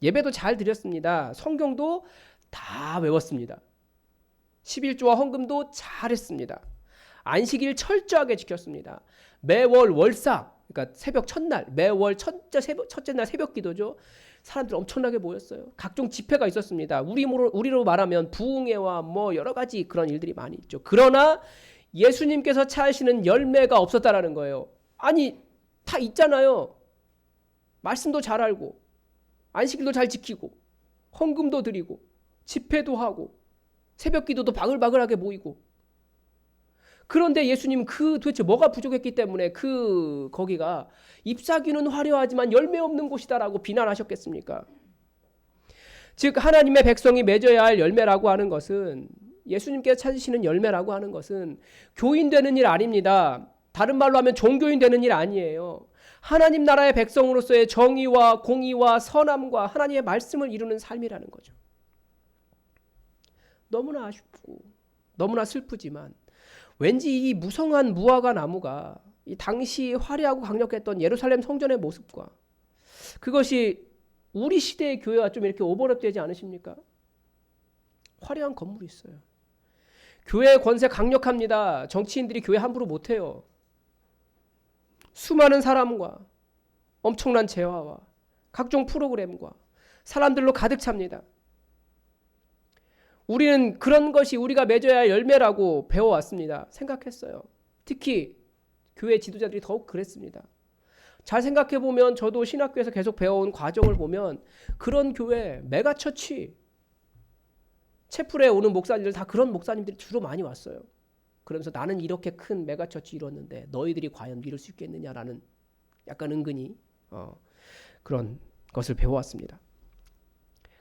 Speaker 1: 예배도 잘 드렸습니다. 성경도 다 외웠습니다. 11조와 헌금도 잘했습니다. 안식일 철저하게 지켰습니다. 매월 월사, 그러니까 새벽 첫날, 매월 첫째 날 새벽 기도죠. 사람들 엄청나게 모였어요. 각종 집회가 있었습니다. 우리로 말하면 부흥회와 뭐 여러 가지 그런 일들이 많이 있죠. 그러나 예수님께서 찾으시는 열매가 없었다라는 거예요. 아니, 다 있잖아요. 말씀도 잘 알고, 안식일도 잘 지키고, 헌금도 드리고, 집회도 하고, 새벽 기도도 바글바글하게 모이고. 그런데 예수님 도대체 뭐가 부족했기 때문에 거기가 잎사귀는 화려하지만 열매 없는 곳이다라고 비난하셨겠습니까? 즉 하나님의 백성이 맺어야 할 열매라고 하는 것은, 예수님께서 찾으시는 열매라고 하는 것은 교인 되는 일 아닙니다. 다른 말로 하면 종교인 되는 일 아니에요. 하나님 나라의 백성으로서의 정의와 공의와 선함과 하나님의 말씀을 이루는 삶이라는 거죠. 너무나 아쉽고 너무나 슬프지만 왠지 이 무성한 무화과 나무가 이 당시 화려하고 강력했던 예루살렘 성전의 모습과 그것이 우리 시대의 교회와 좀 이렇게 오버랩되지 않으십니까? 화려한 건물이 있어요. 교회의 권세 강력합니다. 정치인들이 교회 함부로 못해요. 수많은 사람과 엄청난 재화와 각종 프로그램과 사람들로 가득 찹니다. 우리는 그런 것이 우리가 맺어야 할 열매라고 배워왔습니다. 생각했어요. 특히 교회 지도자들이 더욱 그랬습니다. 잘 생각해보면 저도 신학교에서 계속 배워온 과정을 보면 그런 교회, 메가처치, 채플에 오는 목사님들 다 그런 목사님들이 주로 많이 왔어요. 그러면서 나는 이렇게 큰 메가처치 이뤘는데 너희들이 과연 이룰 수 있겠느냐라는 약간 은근히 그런 것을 배워왔습니다.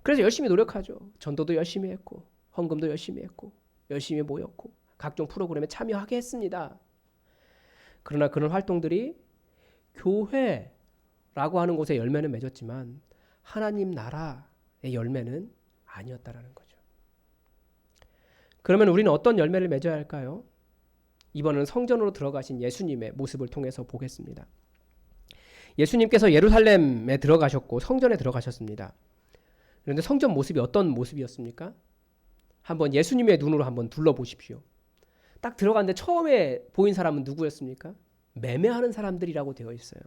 Speaker 1: 그래서 열심히 노력하죠. 전도도 열심히 했고 헌금도 열심히 했고 열심히 모였고 각종 프로그램에 참여하게 했습니다. 그러나 그런 활동들이 교회라고 하는 곳에 열매는 맺었지만 하나님 나라의 열매는 아니었다라는 거죠. 그러면 우리는 어떤 열매를 맺어야 할까요? 이번에는 성전으로 들어가신 예수님의 모습을 통해서 보겠습니다. 예수님께서 예루살렘에 들어가셨고 성전에 들어가셨습니다. 그런데 성전 모습이 어떤 모습이었습니까? 한번 예수님의 눈으로 한번 둘러보십시오. 딱 들어갔는데 처음에 보인 사람은 누구였습니까? 매매하는 사람들이라고 되어 있어요.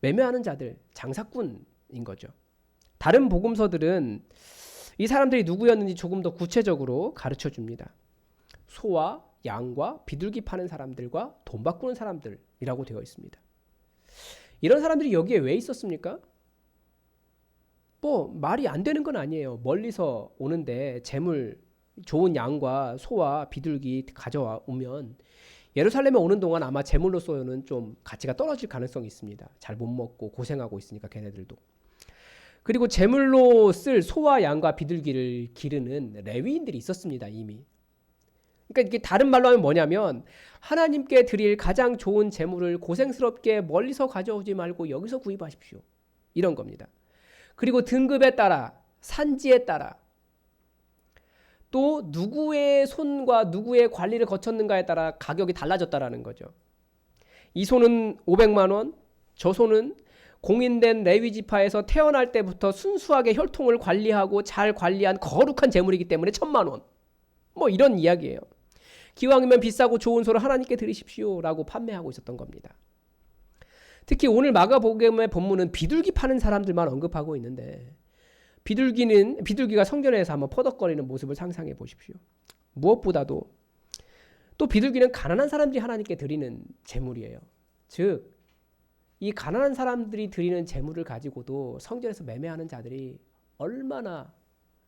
Speaker 1: 매매하는 자들, 장사꾼인 거죠. 다른 복음서들은 이 사람들이 누구였는지 조금 더 구체적으로 가르쳐 줍니다. 소와 양과 비둘기 파는 사람들과 돈 바꾸는 사람들이라고 되어 있습니다. 이런 사람들이 여기에 왜 있었습니까? 뭐 말이 안 되는 건 아니에요. 멀리서 오는데 재물, 좋은 양과 소와 비둘기 가져오면 예루살렘에 오는 동안 아마 재물로서는 좀 가치가 떨어질 가능성이 있습니다. 잘 못 먹고 고생하고 있으니까 걔네들도. 그리고 제물로 쓸 소와 양과 비둘기를 기르는 레위인들이 있었습니다. 이미. 그러니까 이게 다른 말로 하면 뭐냐면 하나님께 드릴 가장 좋은 제물을 고생스럽게 멀리서 가져오지 말고 여기서 구입하십시오. 이런 겁니다. 그리고 등급에 따라 산지에 따라 또 누구의 손과 누구의 관리를 거쳤는가에 따라 가격이 달라졌다라는 거죠. 이 손은 500만 원, 저 손은 공인된 레위 지파에서 태어날 때부터 순수하게 혈통을 관리하고 잘 관리한 거룩한 재물이기 때문에 1000만 원. 뭐 이런 이야기예요. 기왕이면 비싸고 좋은 소를 하나님께 드리십시오라고 판매하고 있었던 겁니다. 특히 오늘 마가복음의 본문은 비둘기 파는 사람들만 언급하고 있는데 비둘기가 성전에서 한번 퍼덕거리는 모습을 상상해 보십시오. 무엇보다도 또 비둘기는 가난한 사람들이 하나님께 드리는 제물이에요. 즉 이 가난한 사람들이 드리는 제물을 가지고도 성전에서 매매하는 자들이 얼마나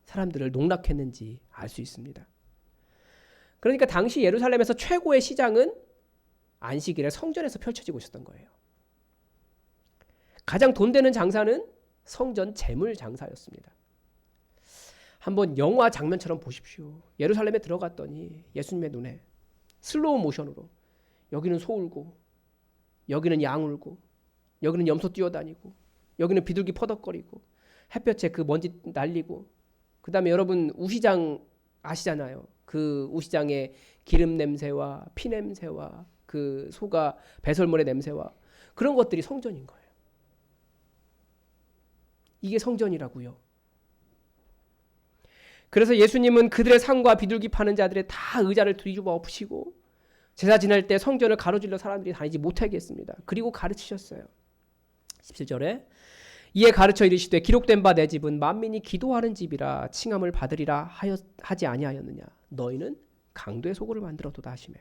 Speaker 1: 사람들을 농락했는지 알 수 있습니다. 그러니까 당시 예루살렘에서 최고의 시장은 안식일에 성전에서 펼쳐지고 있었던 거예요. 가장 돈 되는 장사는 성전 재물 장사였습니다. 한번 영화 장면처럼 보십시오. 예루살렘에 들어갔더니 예수님의 눈에 슬로우 모션으로 여기는 소 울고, 여기는 양 울고, 여기는 염소 뛰어다니고, 여기는 비둘기 퍼덕거리고, 햇볕에 그 먼지 날리고, 그 다음에 여러분 우시장 아시잖아요. 그 우시장의 기름 냄새와 피 냄새와 그 소가 배설물의 냄새와 그런 것들이 성전인 거예요. 이게 성전이라고요. 그래서 예수님은 그들의 상과 비둘기 파는 자들의 다 의자를 뒤집어 엎으시고 제사 지낼 때 성전을 가로질러 사람들이 다니지 못하게 했습니다. 그리고 가르치셨어요. 17절에 이에 가르쳐 이르시되 기록된 바 내 집은 만민이 기도하는 집이라 칭함을 받으리라 하지 아니하였느냐. 너희는 강도의 소굴을 만들어도다 하시매.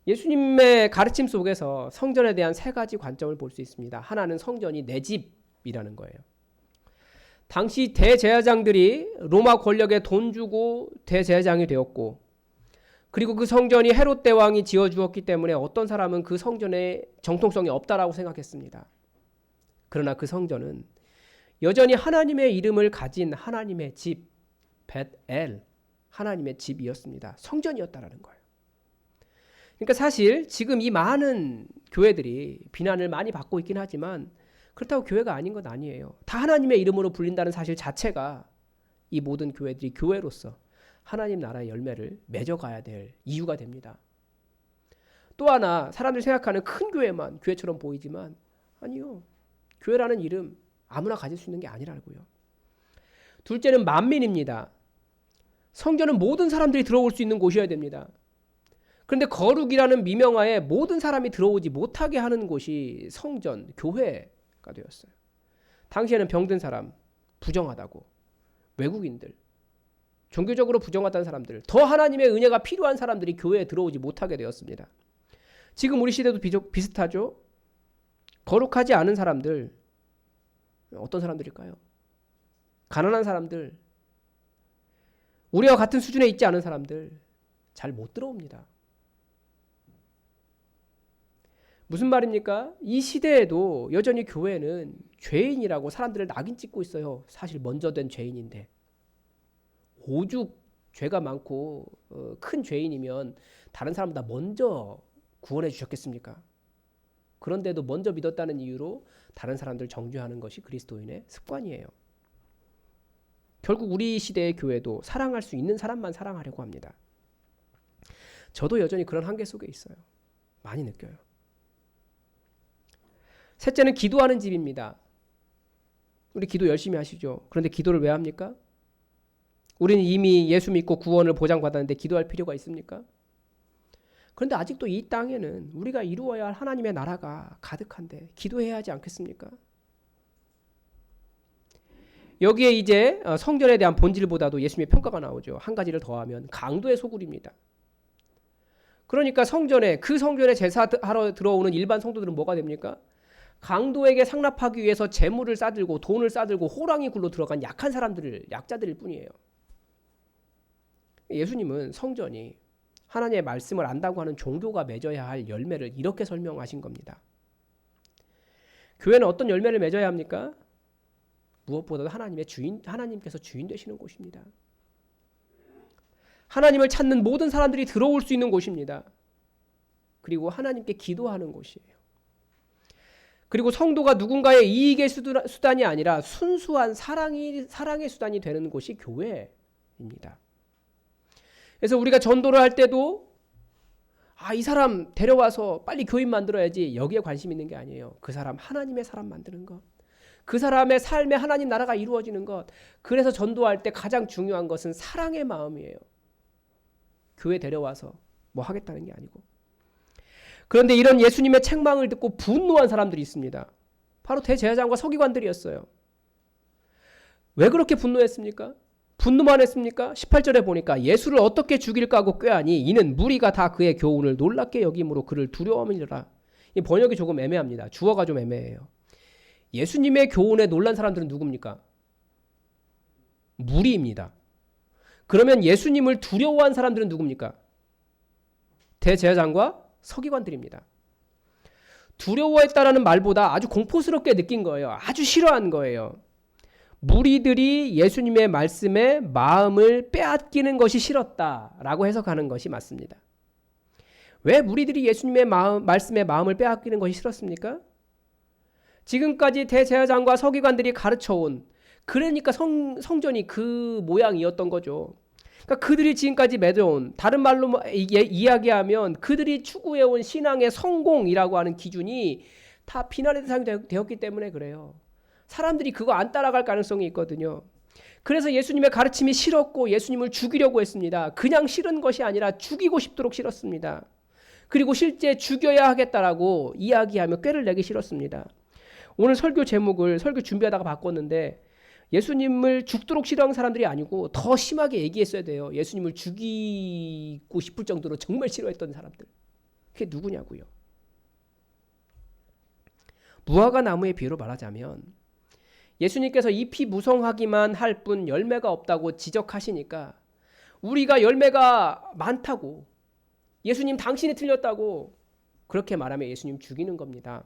Speaker 1: 예수님의 가르침 속에서 성전에 대한 세 가지 관점을 볼 수 있습니다. 하나는 성전이 내 집이라는 거예요. 당시 대제사장들이 로마 권력에 돈 주고 대제사장이 되었고, 그리고 그 성전이 헤롯 대왕이 지어주었기 때문에 어떤 사람은 그 성전에 정통성이 없다라고 생각했습니다. 그러나 그 성전은 여전히 하나님의 이름을 가진 하나님의 집, 벳엘, 하나님의 집이었습니다. 성전이었다라는 거예요. 그러니까 사실 지금 이 많은 교회들이 비난을 많이 받고 있긴 하지만 그렇다고 교회가 아닌 건 아니에요. 다 하나님의 이름으로 불린다는 사실 자체가 이 모든 교회들이 교회로서 하나님 나라의 열매를 맺어가야 될 이유가 됩니다. 또 하나, 사람들이 생각하는 큰 교회만 교회처럼 보이지만 아니요. 교회라는 이름 아무나 가질 수 있는 게 아니라고요. 둘째는 만민입니다. 성전은 모든 사람들이 들어올 수 있는 곳이어야 됩니다. 그런데 거룩이라는 미명하에 모든 사람이 들어오지 못하게 하는 곳이 성전, 교회가 되었어요. 당시에는 병든 사람, 부정하다고, 외국인들, 종교적으로 부정하다는 사람들, 더 하나님의 은혜가 필요한 사람들이 교회에 들어오지 못하게 되었습니다. 지금 우리 시대도 비슷하죠. 거룩하지 않은 사람들, 어떤 사람들일까요? 가난한 사람들, 우리와 같은 수준에 있지 않은 사람들 잘 못 들어옵니다. 무슨 말입니까? 이 시대에도 여전히 교회는 죄인이라고 사람들을 낙인 찍고 있어요. 사실 먼저 된 죄인인데. 오죽 죄가 많고 큰 죄인이면 다른 사람보다 먼저 구원해 주셨겠습니까? 그런데도 먼저 믿었다는 이유로 다른 사람들 정죄하는 것이 그리스도인의 습관이에요. 결국 우리 시대의 교회도 사랑할 수 있는 사람만 사랑하려고 합니다. 저도 여전히 그런 한계 속에 있어요. 많이 느껴요. 셋째는 기도하는 집입니다. 우리 기도 열심히 하시죠. 그런데 기도를 왜 합니까? 우리는 이미 예수 믿고 구원을 보장받았는데 기도할 필요가 있습니까? 그런데 아직도 이 땅에는 우리가 이루어야 할 하나님의 나라가 가득한데 기도해야 하지 않겠습니까? 여기에 이제 성전에 대한 본질보다도 예수님의 평가가 나오죠. 한 가지를 더하면 강도의 소굴입니다. 그러니까 그 성전에 제사하러 들어오는 일반 성도들은 뭐가 됩니까? 강도에게 상납하기 위해서 재물을 싸들고 돈을 싸들고 호랑이 굴로 들어간 약자들일 뿐이에요. 예수님은 성전이 하나님의 말씀을 안다고 하는 종교가 맺어야 할 열매를 이렇게 설명하신 겁니다. 교회는 어떤 열매를 맺어야 합니까? 무엇보다도 하나님께서 주인 되시는 곳입니다. 하나님을 찾는 모든 사람들이 들어올 수 있는 곳입니다. 그리고 하나님께 기도하는 곳이에요. 그리고 성도가 누군가의 이익의 수단이 아니라 순수한 사랑의 수단이 되는 곳이 교회입니다. 그래서 우리가 전도를 할 때도 이 사람 데려와서 빨리 교인 만들어야지 여기에 관심 있는 게 아니에요. 그 사람 하나님의 사람 만드는 것. 그 사람의 삶에 하나님 나라가 이루어지는 것. 그래서 전도할 때 가장 중요한 것은 사랑의 마음이에요. 교회 데려와서 뭐 하겠다는 게 아니고. 그런데 이런 예수님의 책망을 듣고 분노한 사람들이 있습니다. 바로 대제사장과 서기관들이었어요. 왜 그렇게 분노했습니까? 분노만 했습니까? 18절에 보니까 예수를 어떻게 죽일까 하고 꾀하니 이는 무리가 다 그의 교훈을 놀랍게 여김으로 그를 두려워하느니라. 이 번역이 조금 애매합니다. 주어가 좀 애매해요. 예수님의 교훈에 놀란 사람들은 누굽니까? 무리입니다. 그러면 예수님을 두려워한 사람들은 누굽니까? 대제사장과 서기관들입니다. 두려워했다라는 말보다 아주 공포스럽게 느낀 거예요. 아주 싫어한 거예요. 무리들이 예수님의 말씀에 마음을 빼앗기는 것이 싫었다라고 해석하는 것이 맞습니다. 왜 무리들이 예수님의 말씀에 마음을 빼앗기는 것이 싫었습니까? 지금까지 대제사장과 서기관들이 가르쳐온, 그러니까 성전이 그 모양이었던 거죠. 그러니까 그들이 지금까지 맺어온, 다른 말로 이야기하면 그들이 추구해온 신앙의 성공이라고 하는 기준이 다 비난의 대상이 되었기 때문에 그래요. 사람들이 그거 안 따라갈 가능성이 있거든요. 그래서 예수님의 가르침이 싫었고 예수님을 죽이려고 했습니다. 그냥 싫은 것이 아니라 죽이고 싶도록 싫었습니다. 그리고 실제 죽여야 하겠다라고 이야기하며 꾀를 내기 싫었습니다. 오늘 설교 제목을 설교 준비하다가 바꿨는데 예수님을 죽도록 싫어하는 사람들이 아니고 더 심하게 얘기했어야 돼요. 예수님을 죽이고 싶을 정도로 정말 싫어했던 사람들. 그게 누구냐고요. 무화과 나무의 비유로 말하자면 예수님께서 잎이 무성하기만 할 뿐 열매가 없다고 지적하시니까 우리가 열매가 많다고, 예수님 당신이 틀렸다고 그렇게 말하면 예수님 죽이는 겁니다.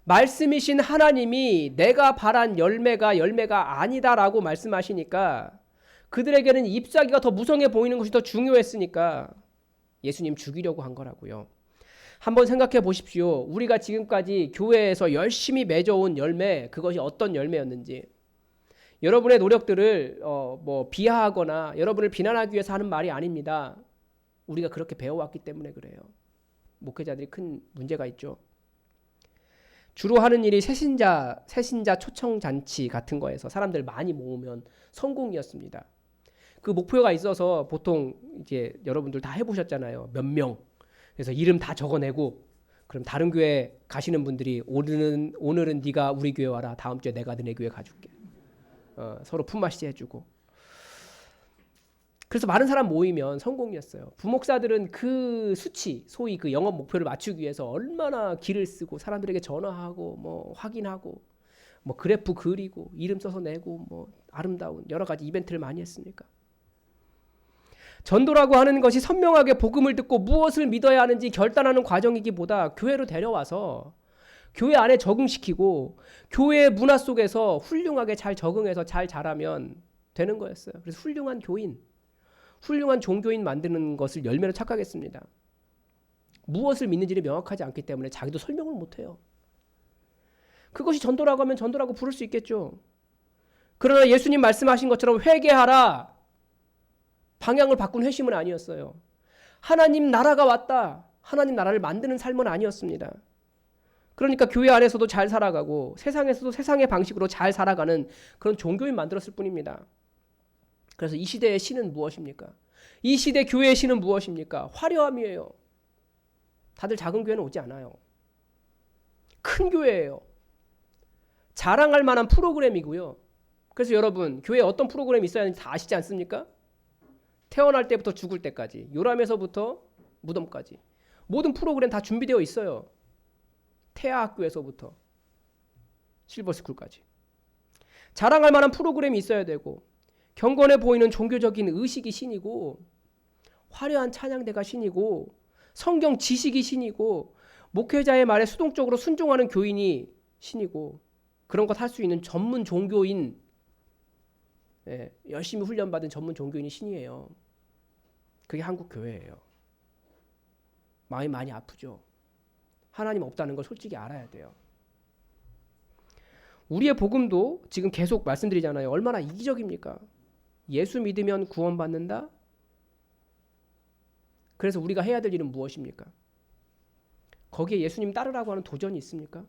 Speaker 1: 말씀이신 하나님이 내가 바란 열매가 아니다라고 말씀하시니까 그들에게는 잎사귀가 더 무성해 보이는 것이 더 중요했으니까 예수님 죽이려고 한 거라고요. 한번 생각해 보십시오. 우리가 지금까지 교회에서 열심히 맺어온 열매, 그것이 어떤 열매였는지. 여러분의 노력들을 비하하거나 여러분을 비난하기 위해서 하는 말이 아닙니다. 우리가 그렇게 배워왔기 때문에 그래요. 목회자들이 큰 문제가 있죠. 주로 하는 일이 새신자 초청잔치 같은 거에서 사람들 많이 모으면 성공이었습니다. 그 목표가 있어서 보통 이제 여러분들 다 해보셨잖아요. 몇 명. 그래서 이름 다 적어내고 그럼 다른 교회 가시는 분들이 오늘은 네가 우리 교회 와라. 다음 주에 내가 너네 교회 가줄게. 서로 품맛이 해주고. 그래서 많은 사람 모이면 성공이었어요. 부목사들은 그 수치, 소위 그 영업 목표를 맞추기 위해서 얼마나 기를 쓰고 사람들에게 전화하고 뭐 확인하고 뭐 그래프 그리고 이름 써서 내고 뭐 아름다운 여러 가지 이벤트를 많이 했습니까? 전도라고 하는 것이 선명하게 복음을 듣고 무엇을 믿어야 하는지 결단하는 과정이기보다 교회로 데려와서 교회 안에 적응시키고 교회의 문화 속에서 훌륭하게 잘 적응해서 잘 자라면 되는 거였어요. 그래서 훌륭한 교인, 훌륭한 종교인 만드는 것을 열매로 착각했습니다. 무엇을 믿는지를 명확하지 않기 때문에 자기도 설명을 못해요. 그것이 전도라고 하면 전도라고 부를 수 있겠죠. 그러나 예수님 말씀하신 것처럼 회개하라. 방향을 바꾼 회심은 아니었어요. 하나님 나라가 왔다. 하나님 나라를 만드는 삶은 아니었습니다. 그러니까 교회 안에서도 잘 살아가고 세상에서도 세상의 방식으로 잘 살아가는 그런 종교인 만들었을 뿐입니다. 그래서 이 시대의 신은 무엇입니까? 이 시대 교회의 신은 무엇입니까? 화려함이에요. 다들 작은 교회는 오지 않아요. 큰 교회예요. 자랑할 만한 프로그램이고요. 그래서 여러분 교회에 어떤 프로그램이 있어야 하는지 다 아시지 않습니까? 태어날 때부터 죽을 때까지, 요람에서부터 무덤까지 모든 프로그램 다 준비되어 있어요. 태아학교에서부터 실버스쿨까지. 자랑할 만한 프로그램이 있어야 되고 경건해 보이는 종교적인 의식이 신이고 화려한 찬양대가 신이고 성경 지식이 신이고 목회자의 말에 수동적으로 순종하는 교인이 신이고 그런 것 할 수 있는 전문 종교인, 열심히 훈련받은 전문 종교인이 신이에요. 그게 한국 교회예요. 마음이 많이 아프죠. 하나님 없다는 걸 솔직히 알아야 돼요. 우리의 복음도 지금 계속 말씀드리잖아요. 얼마나 이기적입니까? 예수 믿으면 구원받는다? 그래서 우리가 해야 될 일은 무엇입니까? 거기에 예수님 따르라고 하는 도전이 있습니까?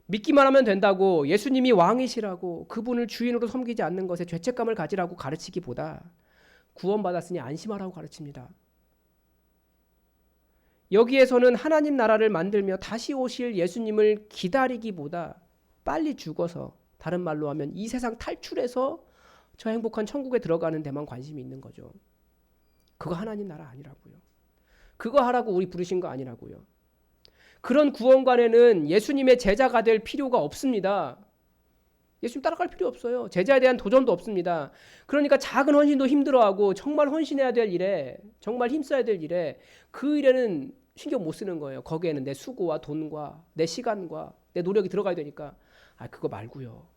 Speaker 1: 믿기만 하면 된다고 예수님이 왕이시라고 그분을 주인으로 섬기지 않는 것에 죄책감을 가지라고 가르치기보다 구원받았으니 안심하라고 가르칩니다. 여기에서는 하나님 나라를 만들며 다시 오실 예수님을 기다리기보다 빨리 죽어서, 다른 말로 하면 이 세상 탈출해서 저 행복한 천국에 들어가는 데만 관심이 있는 거죠. 그거 하나님 나라 아니라고요. 그거 하라고 우리 부르신 거 아니라고요. 그런 구원관에는 예수님의 제자가 될 필요가 없습니다. 예수님 따라갈 필요 없어요. 제자에 대한 도전도 없습니다. 그러니까 작은 헌신도 힘들어하고 정말 헌신해야 될 일에, 정말 힘써야 될 일에 그 일에는 신경 못 쓰는 거예요. 거기에는 내 수고와 돈과 내 시간과 내 노력이 들어가야 되니까 그거 말고요.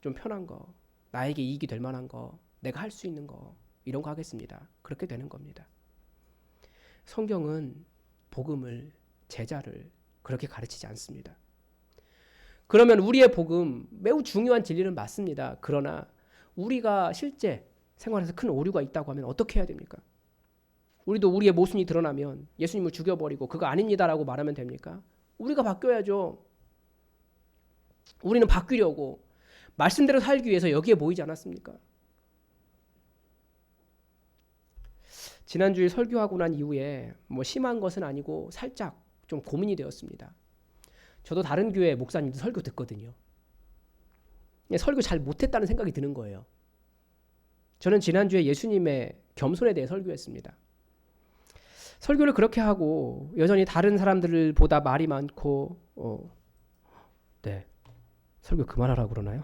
Speaker 1: 좀 편한 거, 나에게 이익이 될 만한 거, 내가 할 수 있는 거 이런 거 하겠습니다. 그렇게 되는 겁니다. 성경은 복음을, 제자를 그렇게 가르치지 않습니다. 그러면 우리의 복음, 매우 중요한 진리는 맞습니다. 그러나 우리가 실제 생활에서 큰 오류가 있다고 하면 어떻게 해야 됩니까? 우리도 우리의 모순이 드러나면 예수님을 죽여버리고 그거 아닙니다라고 말하면 됩니까? 우리가 바뀌어야죠. 우리는 바뀌려고 말씀대로 살기 위해서 여기에 모이지 않았습니까? 지난주에 설교하고 난 이후에 뭐 심한 것은 아니고 살짝 좀 고민이 되었습니다. 저도 다른 교회 목사님들 설교 듣거든요. 설교 잘 못했다는 생각이 드는 거예요. 저는 지난주에 예수님의 겸손에 대해 설교했습니다. 설교를 그렇게 하고 여전히 다른 사람들보다 말이 많고 네, 설교 그만하라고 그러나요?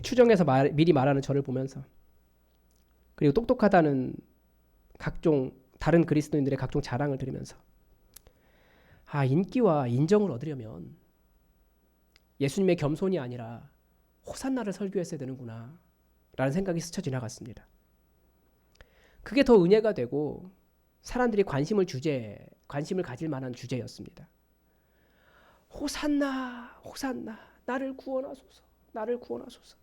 Speaker 1: 추정해서 미리 말하는 저를 보면서 그리고 똑똑하다는 각종 다른 그리스도인들의 각종 자랑을 들으면서 인기와 인정을 얻으려면 예수님의 겸손이 아니라 호산나를 설교했어야 되는구나 라는 생각이 스쳐 지나갔습니다. 그게 더 은혜가 되고 사람들이 관심을 가질 만한 주제였습니다. 호산나 호산나 나를 구원하소서 나를 구원하소서.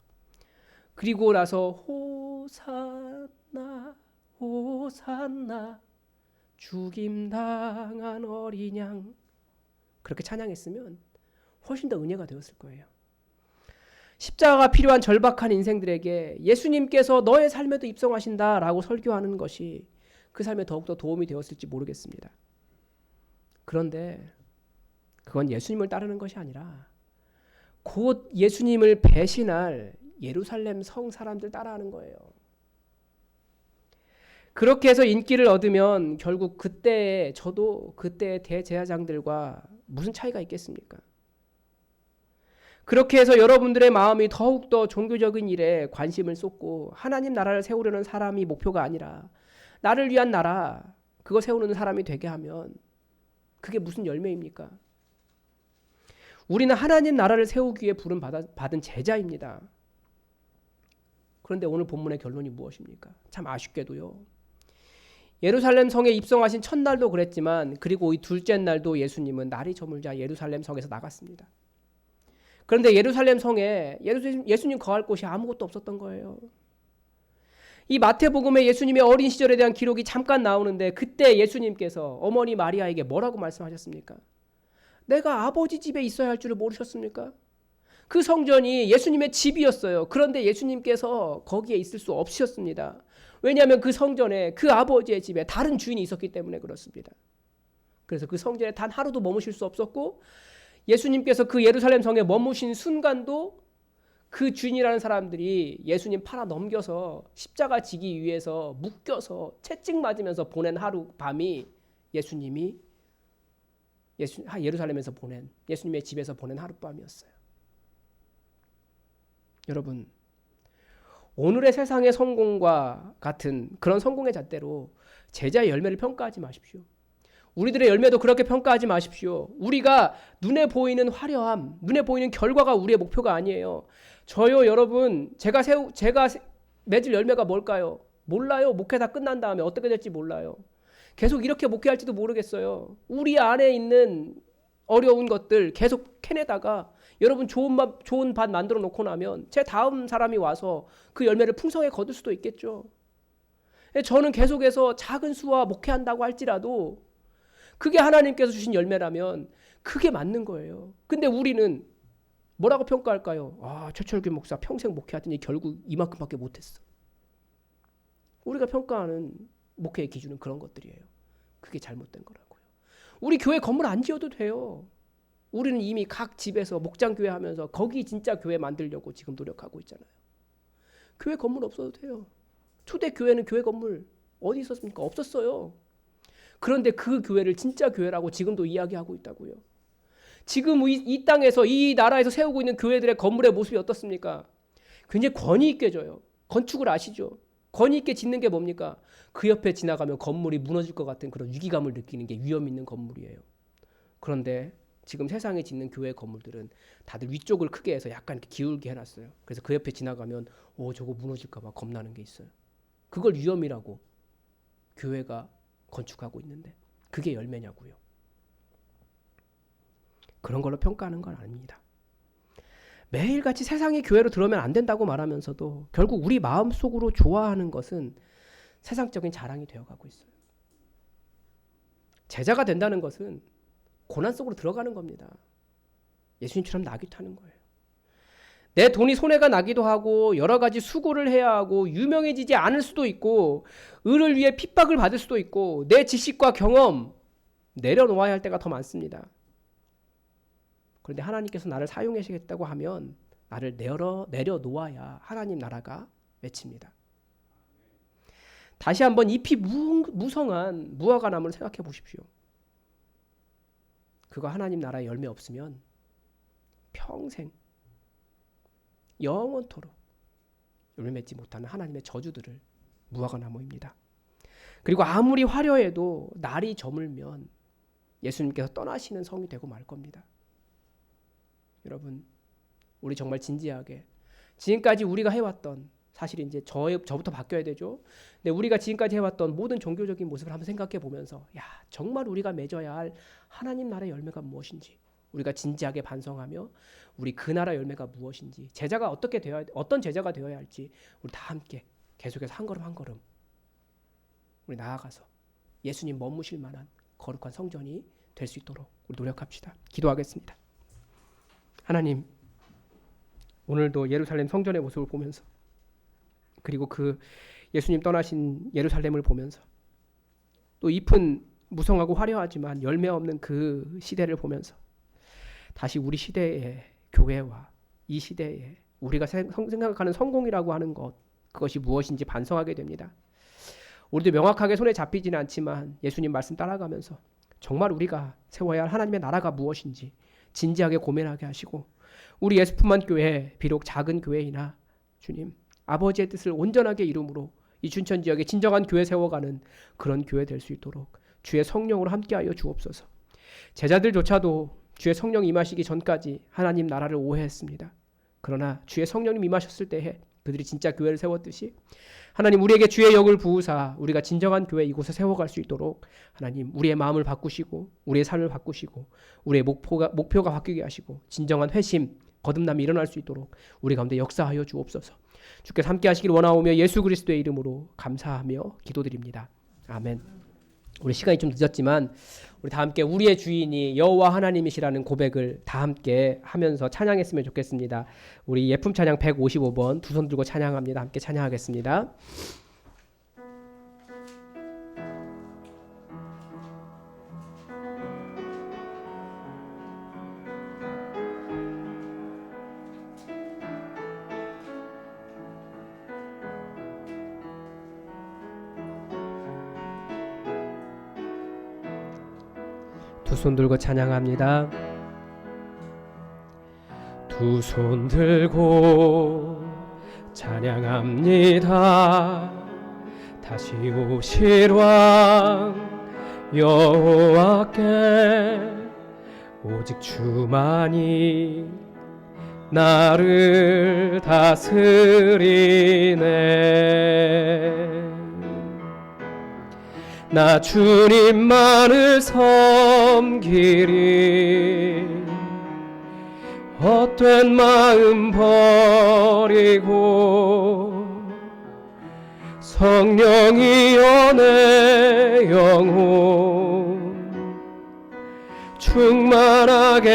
Speaker 1: 그리고 나서 호산나 호산나 죽임당한 어린 양 그렇게 찬양했으면 훨씬 더 은혜가 되었을 거예요. 십자가가 필요한 절박한 인생들에게 예수님께서 너의 삶에도 입성하신다라고 설교하는 것이 그 삶에 더욱더 도움이 되었을지 모르겠습니다. 그런데 그건 예수님을 따르는 것이 아니라 곧 예수님을 배신할 예루살렘 성 사람들 따라하는 거예요. 그렇게 해서 인기를 얻으면 결국 저도 그때의 대제사장들과 무슨 차이가 있겠습니까? 그렇게 해서 여러분들의 마음이 더욱더 종교적인 일에 관심을 쏟고 하나님 나라를 세우려는 사람이 목표가 아니라 나를 위한 나라 그거 세우는 사람이 되게 하면 그게 무슨 열매입니까? 우리는 하나님 나라를 세우기 위해 부름 받은 제자입니다. 그런데 오늘 본문의 결론이 무엇입니까? 참 아쉽게도요. 예루살렘 성에 입성하신 첫날도 그랬지만 그리고 이 둘째 날도 예수님은 날이 저물자 예루살렘 성에서 나갔습니다. 그런데 예루살렘 성에 예수님 거할 곳이 아무것도 없었던 거예요. 이 마태복음에 예수님의 어린 시절에 대한 기록이 잠깐 나오는데 그때 예수님께서 어머니 마리아에게 뭐라고 말씀하셨습니까? 내가 아버지 집에 있어야 할 줄을 모르셨습니까? 그 성전이 예수님의 집이었어요. 그런데 예수님께서 거기에 있을 수 없으셨습니다. 왜냐하면 그 성전에 그 아버지의 집에 다른 주인이 있었기 때문에 그렇습니다. 그래서 그 성전에 단 하루도 머무실 수 없었고 예수님께서 그 예루살렘 성에 머무신 순간도 그 주인이라는 사람들이 예수님 팔아 넘겨서 십자가 지기 위해서 묶여서 채찍 맞으면서 보낸 하루 밤이 예수님이 예루살렘에서 보낸 예수님의 집에서 보낸 하룻밤이었어요. 여러분, 오늘의 세상의 성공과 같은 그런 성공의 잣대로 제자의 열매를 평가하지 마십시오. 우리들의 열매도 그렇게 평가하지 마십시오. 우리가 눈에 보이는 화려함, 눈에 보이는 결과가 우리의 목표가 아니에요. 저요, 여러분, 제가 맺을 열매가 뭘까요? 몰라요. 목회 다 끝난 다음에 어떻게 될지 몰라요. 계속 이렇게 목회할지도 모르겠어요. 우리 안에 있는 어려운 것들 계속 캐내다가 여러분 좋은 밭 만들어 놓고 나면 제 다음 사람이 와서 그 열매를 풍성하게 거둘 수도 있겠죠. 저는 계속해서 작은 수와 목회한다고 할지라도 그게 하나님께서 주신 열매라면 그게 맞는 거예요. 근데 우리는 뭐라고 평가할까요? 최철규 목사 평생 목회하더니 결국 이만큼밖에 못했어. 우리가 평가하는 목회의 기준은 그런 것들이에요. 그게 잘못된 거라고요. 우리 교회 건물 안 지어도 돼요. 우리는 이미 각 집에서 목장교회 하면서 거기 진짜 교회 만들려고 지금 노력하고 있잖아요. 교회 건물 없어도 돼요. 초대교회는 교회 건물 어디 있었습니까? 없었어요. 그런데 그 교회를 진짜 교회라고 지금도 이야기하고 있다고요. 지금 이 땅에서 이 나라에서 세우고 있는 교회들의 건물의 모습이 어떻습니까? 굉장히 권위 있게 져요. 건축을 아시죠? 권위 있게 짓는 게 뭡니까? 그 옆에 지나가면 건물이 무너질 것 같은 그런 위기감을 느끼는 게 위험 있는 건물이에요. 그런데 지금 세상에 짓는 교회 건물들은 다들 위쪽을 크게 해서 약간 이렇게 기울게 해놨어요. 그래서 그 옆에 지나가면 저거 무너질까 봐 겁나는 게 있어요. 그걸 위험이라고 교회가 건축하고 있는데 그게 열매냐고요. 그런 걸로 평가하는 건 아닙니다. 매일같이 세상의 교회로 들어오면 안 된다고 말하면서도 결국 우리 마음속으로 좋아하는 것은 세상적인 자랑이 되어가고 있어요. 제자가 된다는 것은 고난 속으로 들어가는 겁니다. 예수님처럼 나기도 하는 거예요. 내 돈이 손해가 나기도 하고 여러 가지 수고를 해야 하고 유명해지지 않을 수도 있고 을을 위해 핍박을 받을 수도 있고 내 지식과 경험 내려놓아야 할 때가 더 많습니다. 그런데 하나님께서 나를 사용하시겠다고 하면 나를 내려놓아야 하나님 나라가 맺힙니다. 다시 한번 잎이 무성한 무화과 나무를 생각해 보십시오. 그거 하나님 나라에 열매 없으면 평생 영원토록 열매 맺지 못하는 하나님의 저주들을 무화과 나무입니다. 그리고 아무리 화려해도 날이 저물면 예수님께서 떠나시는 성이 되고 말 겁니다. 여러분, 우리 정말 진지하게 지금까지 우리가 해왔던, 사실 이제 저부터 바뀌어야 되죠. 근데 우리가 지금까지 해왔던 모든 종교적인 모습을 한번 생각해 보면서 정말 우리가 맺어야 할 하나님 나라의 열매가 무엇인지 우리가 진지하게 반성하며 우리 그 나라 열매가 무엇인지 제자가 어떤 제자가 되어야 할지 우리 다 함께 계속해서 한 걸음 한 걸음 우리 나아가서 예수님 머무실 만한 거룩한 성전이 될 수 있도록 우리 노력합시다. 기도하겠습니다. 하나님, 오늘도 예루살렘 성전의 모습을 보면서 그리고 그 예수님 떠나신 예루살렘을 보면서 또 잎은 무성하고 화려하지만 열매 없는 그 시대를 보면서 다시 우리 시대의 교회와 이 시대에 우리가 생각하는 성공이라고 하는 것, 그것이 무엇인지 반성하게 됩니다. 우리도 명확하게 손에 잡히지는 않지만 예수님 말씀 따라가면서 정말 우리가 세워야 할 하나님의 나라가 무엇인지 진지하게 고민하게 하시고 우리 예수품만 교회, 비록 작은 교회이나 주님 아버지의 뜻을 온전하게 이룸으로 이 춘천 지역에 진정한 교회 세워가는 그런 교회 될 수 있도록 주의 성령으로 함께하여 주옵소서. 제자들조차도 주의 성령 임하시기 전까지 하나님 나라를 오해했습니다. 그러나 주의 성령님 임하셨을 때에 그들이 진짜 교회를 세웠듯이 하나님 우리에게 주의 영을 부으사 우리가 진정한 교회 이곳에 세워갈 수 있도록 하나님 우리의 마음을 바꾸시고 우리의 삶을 바꾸시고 우리의 목표가 바뀌게 하시고 진정한 회심, 거듭남이 일어날 수 있도록 우리 가운데 역사하여 주옵소서. 주께서 함께 하시길 원하오며 예수 그리스도의 이름으로 감사하며 기도드립니다. 아멘. 우리 시간이 좀 늦었지만 우리 다 함께 우리의 주인이 여호와 하나님이시라는 고백을 다 함께 하면서 찬양했으면 좋겠습니다. 우리 예품 찬양 155번 두 손 들고 찬양합니다. 함께 찬양하겠습니다. 두 손 들고 찬양합니다. 두 손 들고 찬양합니다. 다시 오실 왕 여호와께 오직 주만이 나를 다스리네. 나 주님만을 섬기리. 헛된 마음 버리고 성령이여 내 영혼 충만하게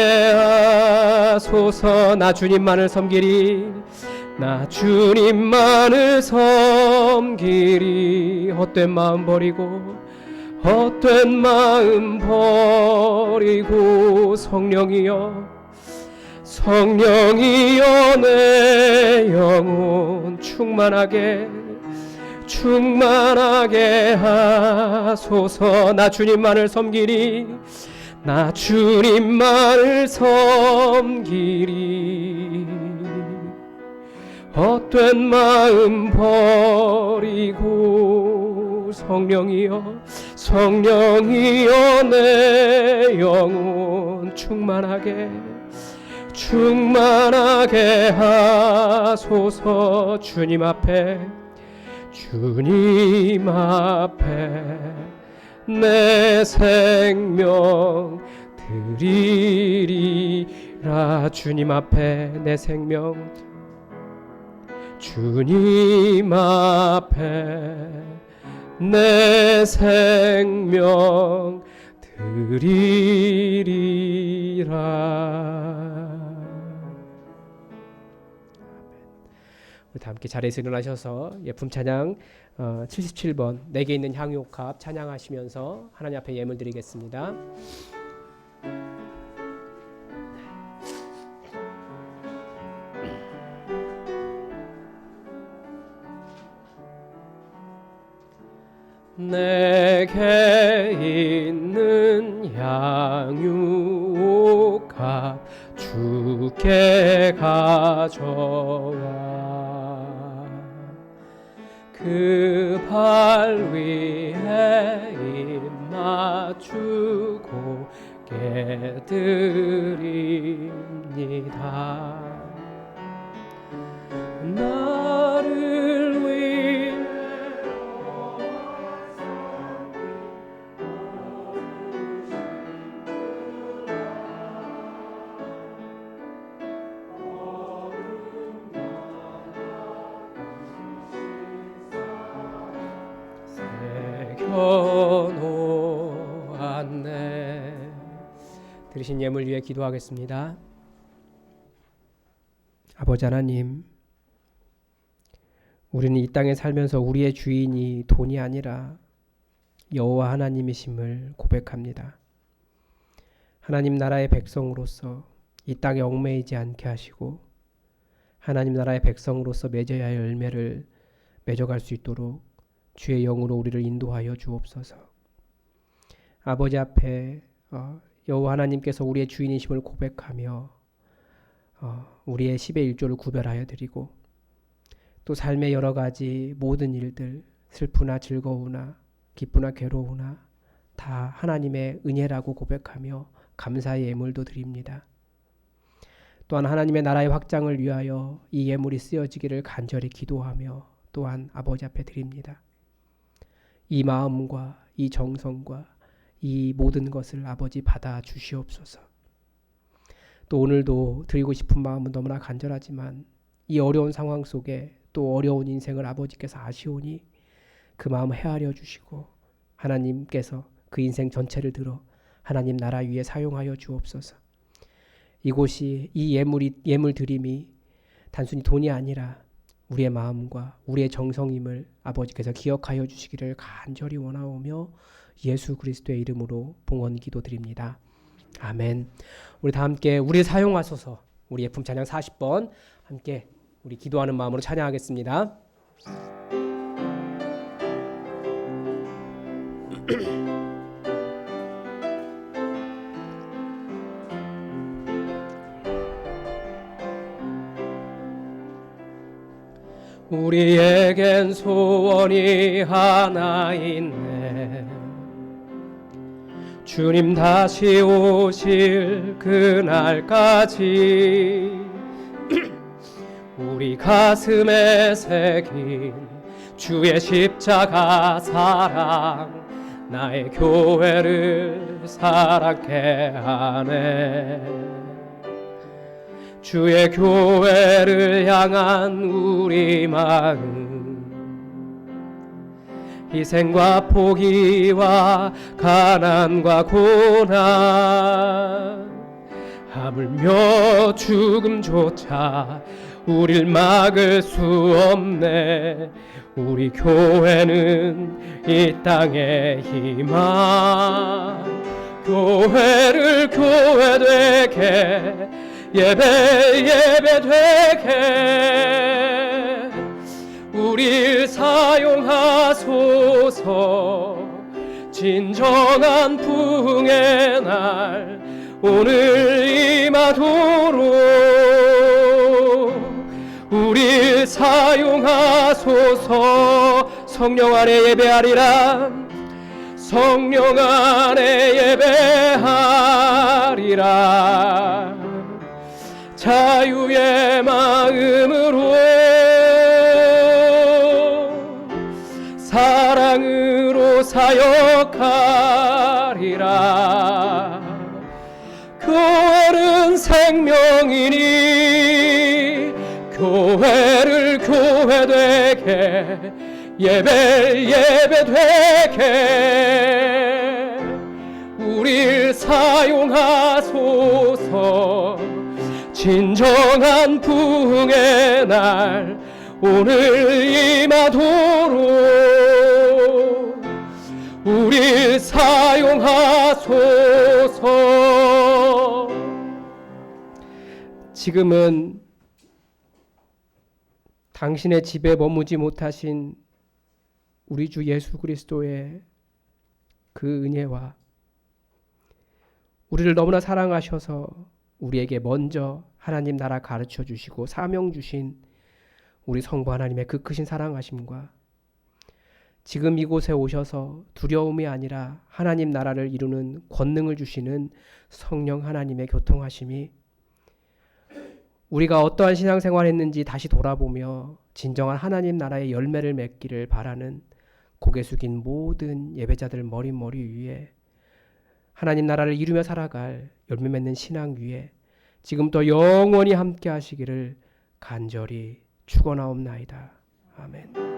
Speaker 1: 하소서. 나 주님만을 섬기리. 나 주님만을 섬기리. 헛된 마음 버리고 헛된 마음 버리고 성령이여 성령이여 내 영혼 충만하게 하소서. 나 주님만을 섬기리. 나 주님만을 섬기리. 헛된 마음 버리고 성령이여 성령이여 내 영혼 충만하게 하소서. 주님 앞에 내 생명 드리리라. 주님 앞에 내 생명, 주님 앞에 내 생명 드리리라. 우리 다 함께 자리에서 일어나셔서 예품 찬양 77번 내게 있는 향유옥합 찬양하시면서 하나님 앞에 예물 드리겠습니다. 내게 있는 향유옥합 주께 가져와 그 발 위에 입 맞추고 깨드립니다. 나를 위해 놓았네. 들으신 예물 위해 기도하겠습니다. 아버지 하나님, 우리는 이 땅에 살면서 우리의 주인이 돈이 아니라 여호와 하나님이심을 고백합니다. 하나님 나라의 백성으로서 이 땅에 얽매이지 않게 하시고 하나님 나라의 백성으로서 맺어야 할 열매를 맺어갈 수 있도록 주의 영으로 우리를 인도하여 주옵소서. 아버지 앞에 여호와 하나님께서 우리의 주인이심을 고백하며 우리의 10의 1조를 구별하여 드리고 또 삶의 여러 가지 모든 일들, 슬프나 즐거우나 기쁘나 괴로우나 다 하나님의 은혜라고 고백하며 감사의 예물도 드립니다. 또한 하나님의 나라의 확장을 위하여 이 예물이 쓰여지기를 간절히 기도하며 또한 아버지 앞에 드립니다. 이 마음과 이 정성과 이 모든 것을 아버지 받아 주시옵소서. 또 오늘도 드리고 싶은 마음은 너무나 간절하지만 이 어려운 상황 속에 또 어려운 인생을 아버지께서 아시오니 그 마음 헤아려 주시고 하나님께서 그 인생 전체를 들어 하나님 나라 위에 사용하여 주옵소서. 이곳이 이 예물 드림이 단순히 돈이 아니라 우리의 마음과 우리의 정성임을 아버지께서 기억하여 주시기를 간절히 원하오며 예수 그리스도의 이름으로 봉헌 기도드립니다. 아멘. 우리 다 함께 우리를 사용하소서. 우리 예품 찬양 40번 함께 우리 기도하는 마음으로 찬양하겠습니다. 우리에겐 소원이 하나 있네. 주님 다시 오실 그날까지 우리 가슴에 새긴 주의 십자가 사랑 나의 교회를 사랑케 하네. 주의 교회를 향한 우리 마음 희생과 포기와 가난과 고난 하물며 죽음조차 우릴 막을 수 없네. 우리 교회는 이 땅의 희망 교회를 교회되게 예배되게 우릴 사용하소서. 진정한 부흥의 날 오늘 임하도록 우릴 사용하소서. 성령 안에 예배하리라. 성령 안에 예배하리라. 자유의 마음으로 사랑으로 사역하리라. 교회는 생명이니 교회를 교회되게 예배되게 우릴 사용하소서. 진정한 부흥의 날 오늘 임하도록 우릴 사용하소서. 지금은 당신의 집에 머무지 못하신 우리 주 예수 그리스도의 그 은혜와 우리를 너무나 사랑하셔서 우리에게 먼저 하나님 나라 가르쳐 주시고 사명 주신 우리 성부 하나님의 그 크신 사랑하심과 지금 이곳에 오셔서 두려움이 아니라 하나님 나라를 이루는 권능을 주시는 성령 하나님의 교통하심이 우리가 어떠한 신앙생활을 했는지 다시 돌아보며 진정한 하나님 나라의 열매를 맺기를 바라는 고개 숙인 모든 예배자들 머리 위에 하나님 나라를 이루며 살아갈 열매 맺는 신앙 위에 지금도 영원히 함께 하시기를 간절히 축원하옵나이다. 아멘.